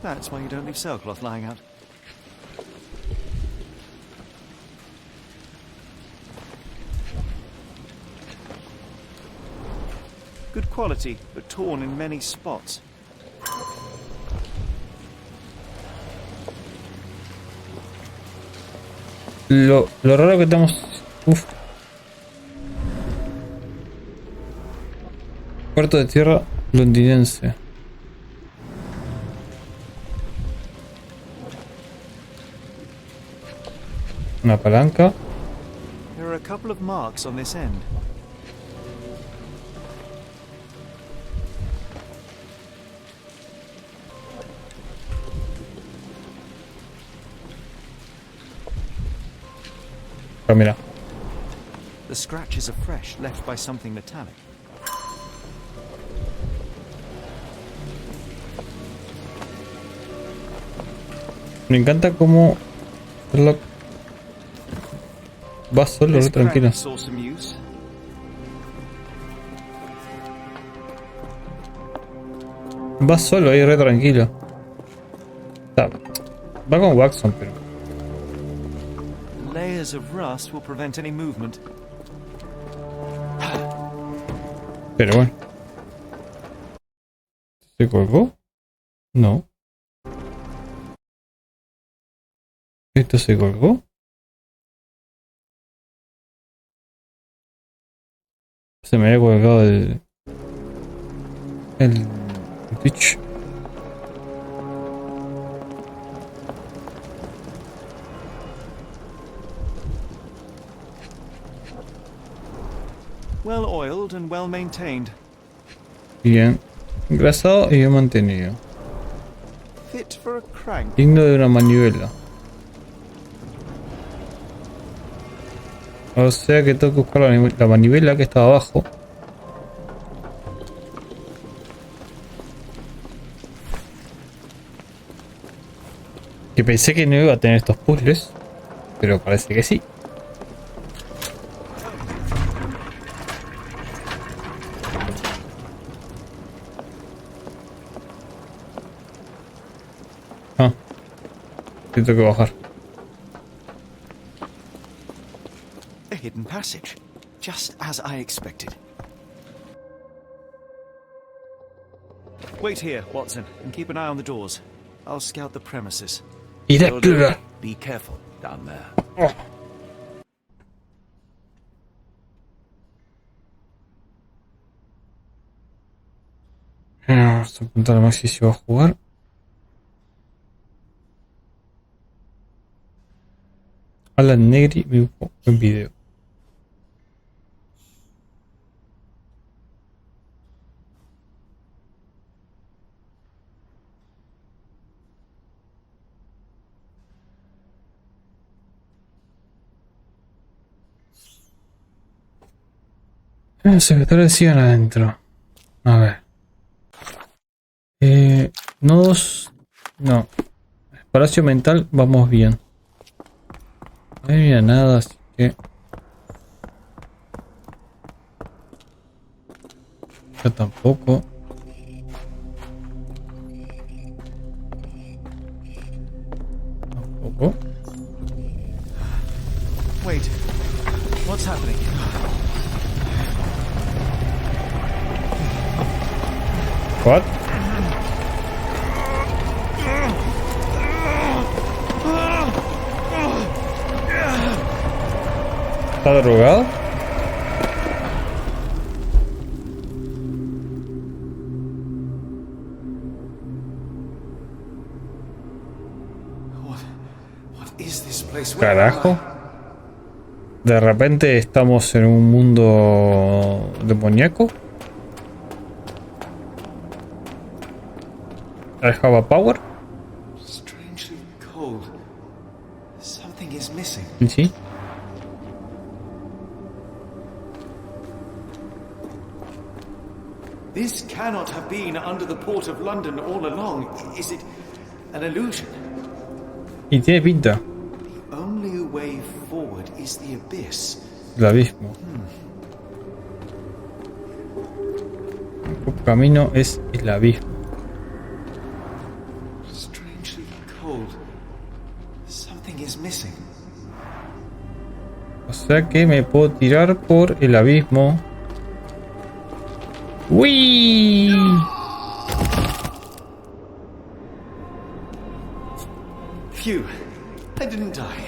That's why you don't leave sailcloth lying out. Good quality, but torn in many spots. Lo raro que tenemos... Uf. Puerto de tierra londinense. Una palanca. There are a couple of marks on this end. Pero mira. The scratches are fresh, left by something metallic. Me encanta cómo Sherlock va solo, tranquilo. Va solo ahí, re tranquilo. Va con Watson, pero... Layers of rust will prevent any movement. Pero bueno. ¿Se colgó? No. ¿Esto se colgó? Se me había colgado el Twitch. Well oiled and well maintained. Bien engrasado y bien mantenido. Fit for a crank. Digno de una manivela. O sea que tengo que buscar la manivela que estaba abajo. Que pensé que no iba a tener estos puzzles, pero parece que sí. Ah, tengo que bajar. A hidden passage, just as I expected. Wait here, Watson, and keep an eye on the doors. I'll scout the premises. Be careful down there. Oh. Vamos a apuntar a Maxi si va a jugar. Alan Negri me buscó en video. Los secretarios siguen adentro. A ver. Nodos. No. Espacio mental, vamos bien. No había nada, así que. Yo tampoco. Tampoco. Wait. What's happening? What? ¿Está drogado? Carajo. De repente estamos en un mundo demoníaco. I have a power. Strangely cold. Something is missing. Sí. This cannot have been under the port of London all along. Is it an illusion? Y tiene pinta. The only way forward is the abyss. El abismo. El camino es el abismo. Strangely cold. Something is missing. O sea que me puedo tirar por el abismo. ¡Uy! Phew, I didn't die.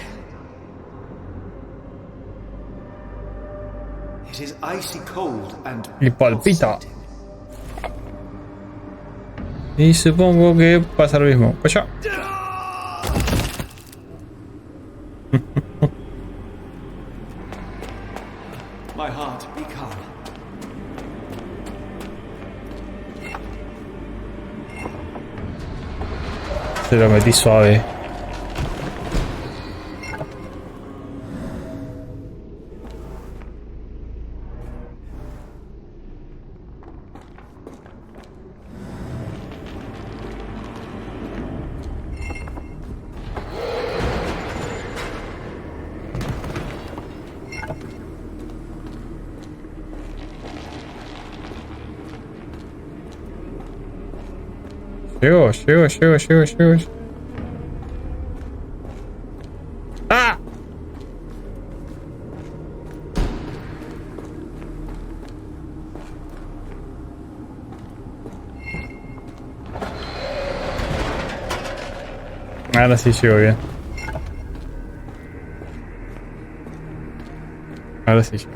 It is icy cold and Y palpita. Y supongo que pasa lo mismo. Pues ya. My heart, be calm. Se lo metí suave. Llego. ¡Ah! Ahora sí llego bien. Ahora sí llego.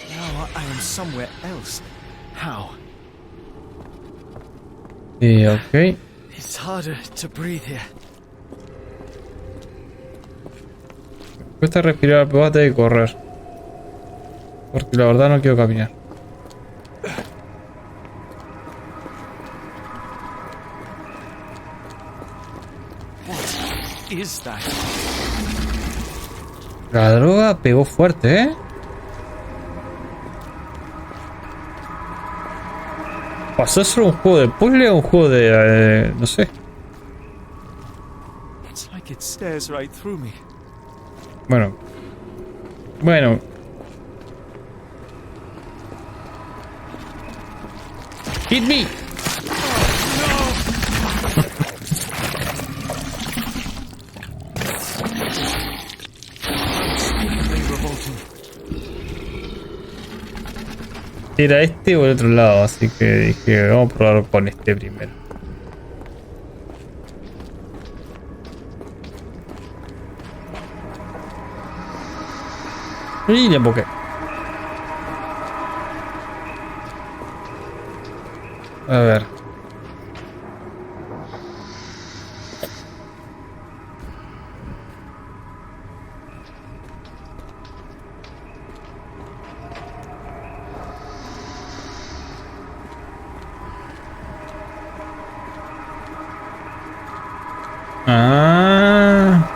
Now I am somewhere else. How? Y ok. It's harder to breathe here. Cuesta respirar, pero vas a tener que correr. Porque la verdad no quiero caminar. La droga pegó fuerte, ¿eh? ¿Pasó a ser un juego de puzzle o un juego de... no sé? Bueno. Bueno. Hit me. Era este o el otro lado, así que dije, vamos a probar con este primero. Y le emboqué. A ver. Ah.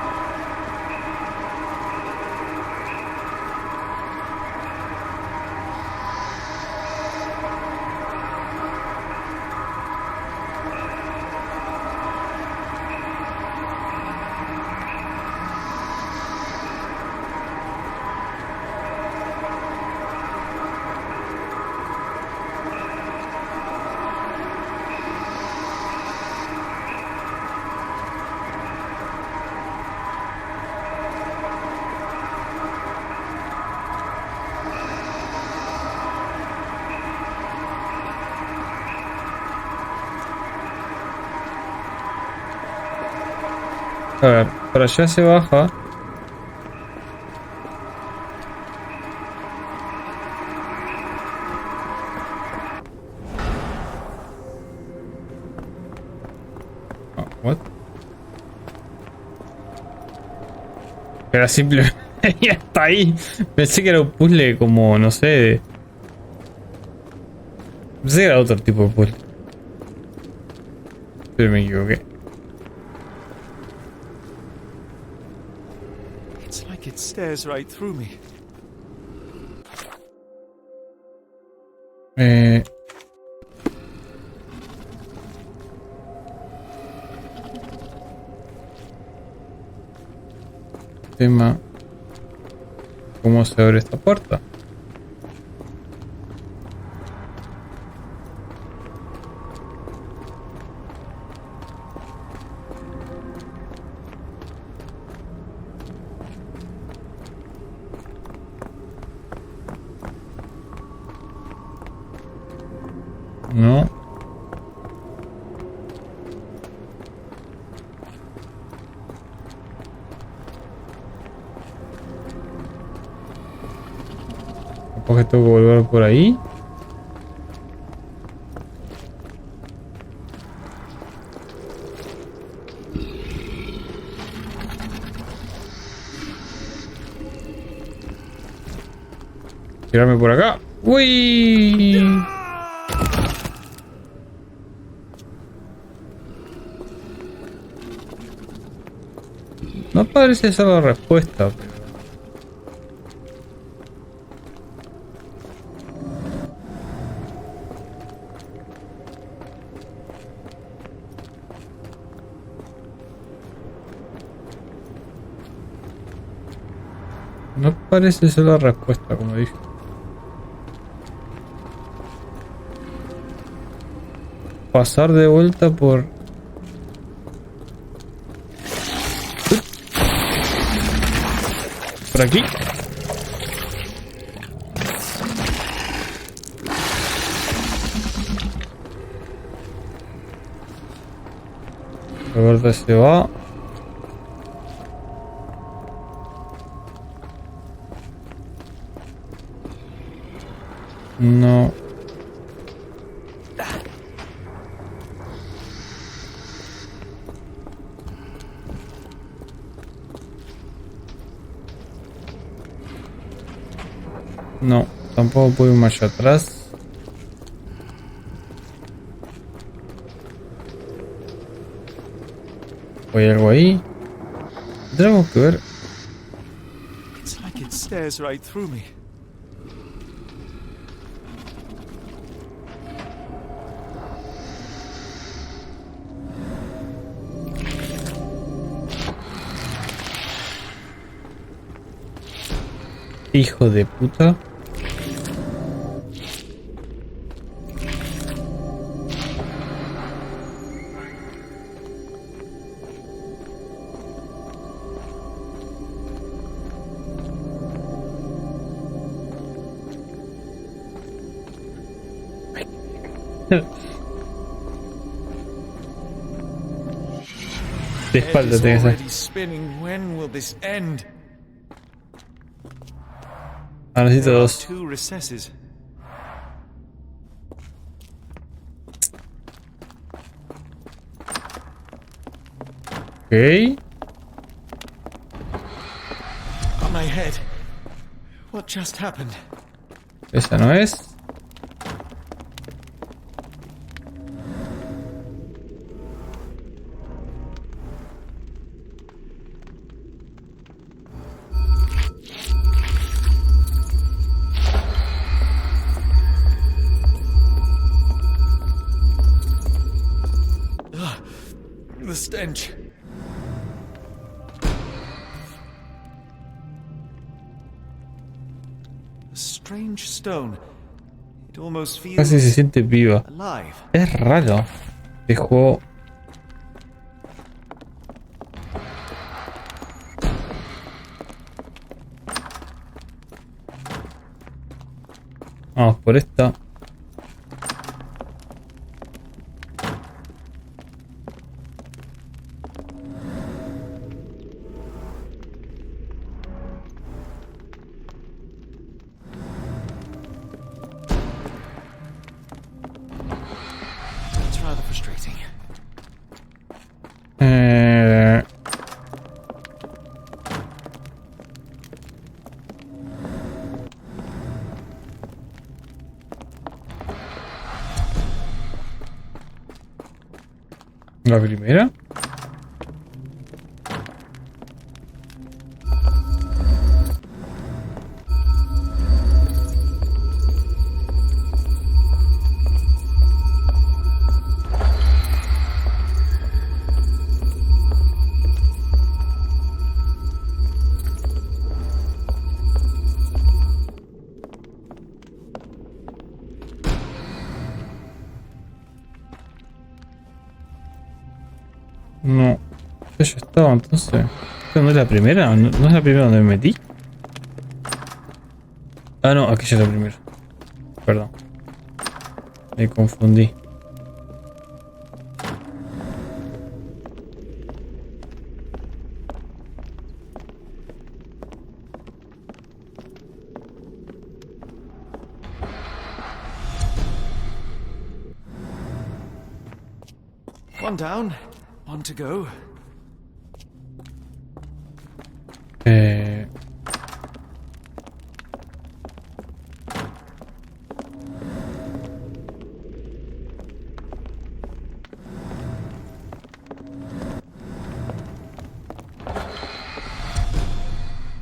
A ver, por allá se baja. Oh, what? Era simple. Y hasta ahí. Pensé que era un puzzle como, no sé. Pensé que era otro tipo de puzzle. Pero me equivoqué. It stares right through me. Tema. ¿Cómo se abre esta puerta? No. Capaz que tengo que volver por ahí. Tirarme por acá. ¡Uy! No parece ser la respuesta, pero... No parece ser la respuesta, como dije. Pasar de vuelta por... Por aquí. La verdad se va. No. No. tampoco puedo ir más allá atrás. ¿O hay algo ahí? Tenemos que ver. It's like it stares right through me. Hijo de puta. De espalda tenés que Spinning. When will this end? necesito dos. Two recesses. Ok. On my head. What just happened? Esa no es. The stench. A strange stone. It almost feels Casi se siente viva. alive. Es raro. Dejó. Vamos por esta. It's rather frustrating. La primera. No, esta ya estaba entonces. ¿Esta no es la primera? ¿No es la primera donde me metí? Ah, no, aquí ya es la primera. Perdón. Me confundí. One down, one to go.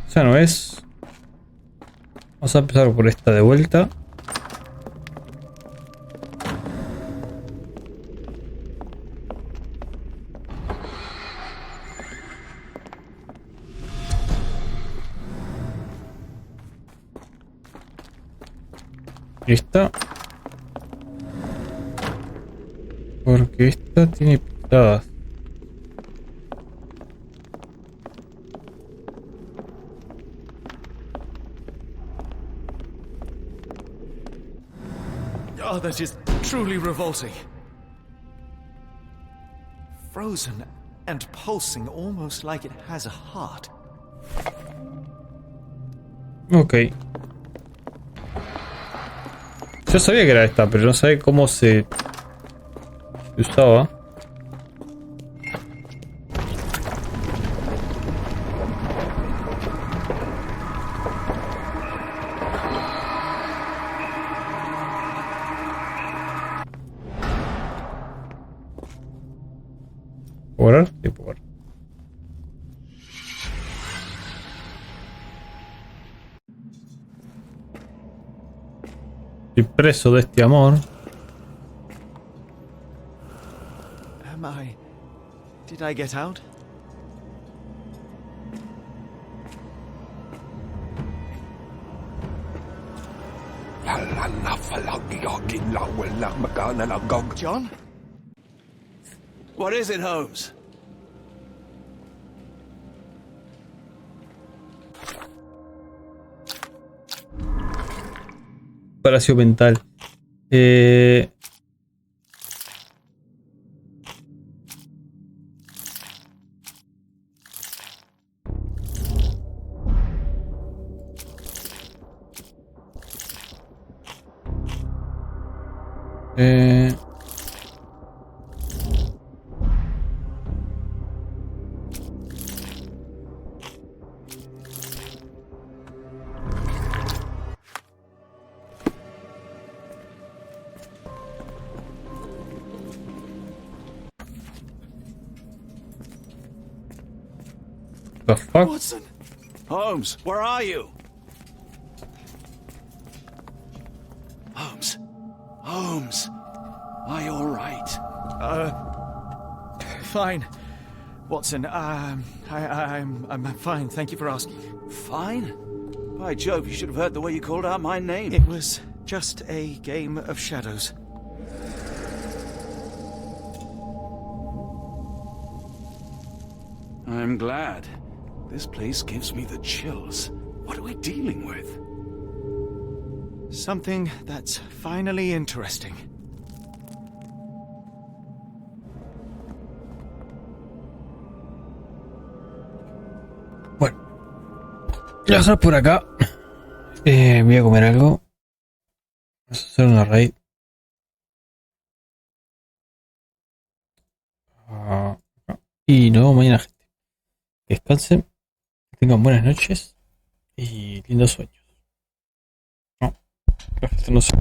Esa no es. Vamos a empezar por esta de vuelta. Esta. Porque esta tiene pitadas. Oh, that is truly revolting. Frozen and pulsing almost like it has a heart. Ok. Yo sabía que era esta, pero no sabía cómo se usaba. ¿Puedo sí, puedo. Estoy preso de este amor. Did I get out? John? What is it, Holmes? Palacio mental. The fuck? Watson! Holmes, where are you? Holmes. Holmes. Are you alright? Fine. Watson, I'm fine, thank you for asking. Fine? By Jove, you should have heard the way you called out my name. It was just a game of shadows. I'm glad. This place gives me the chills. What are we dealing with? Something that's finally interesting. Bueno, ya estás por acá. Voy a comer algo. Vamos a hacer una raid. Y nos vemos mañana, gente. Descansen, que tengan buenas noches y lindos sueños. No sé.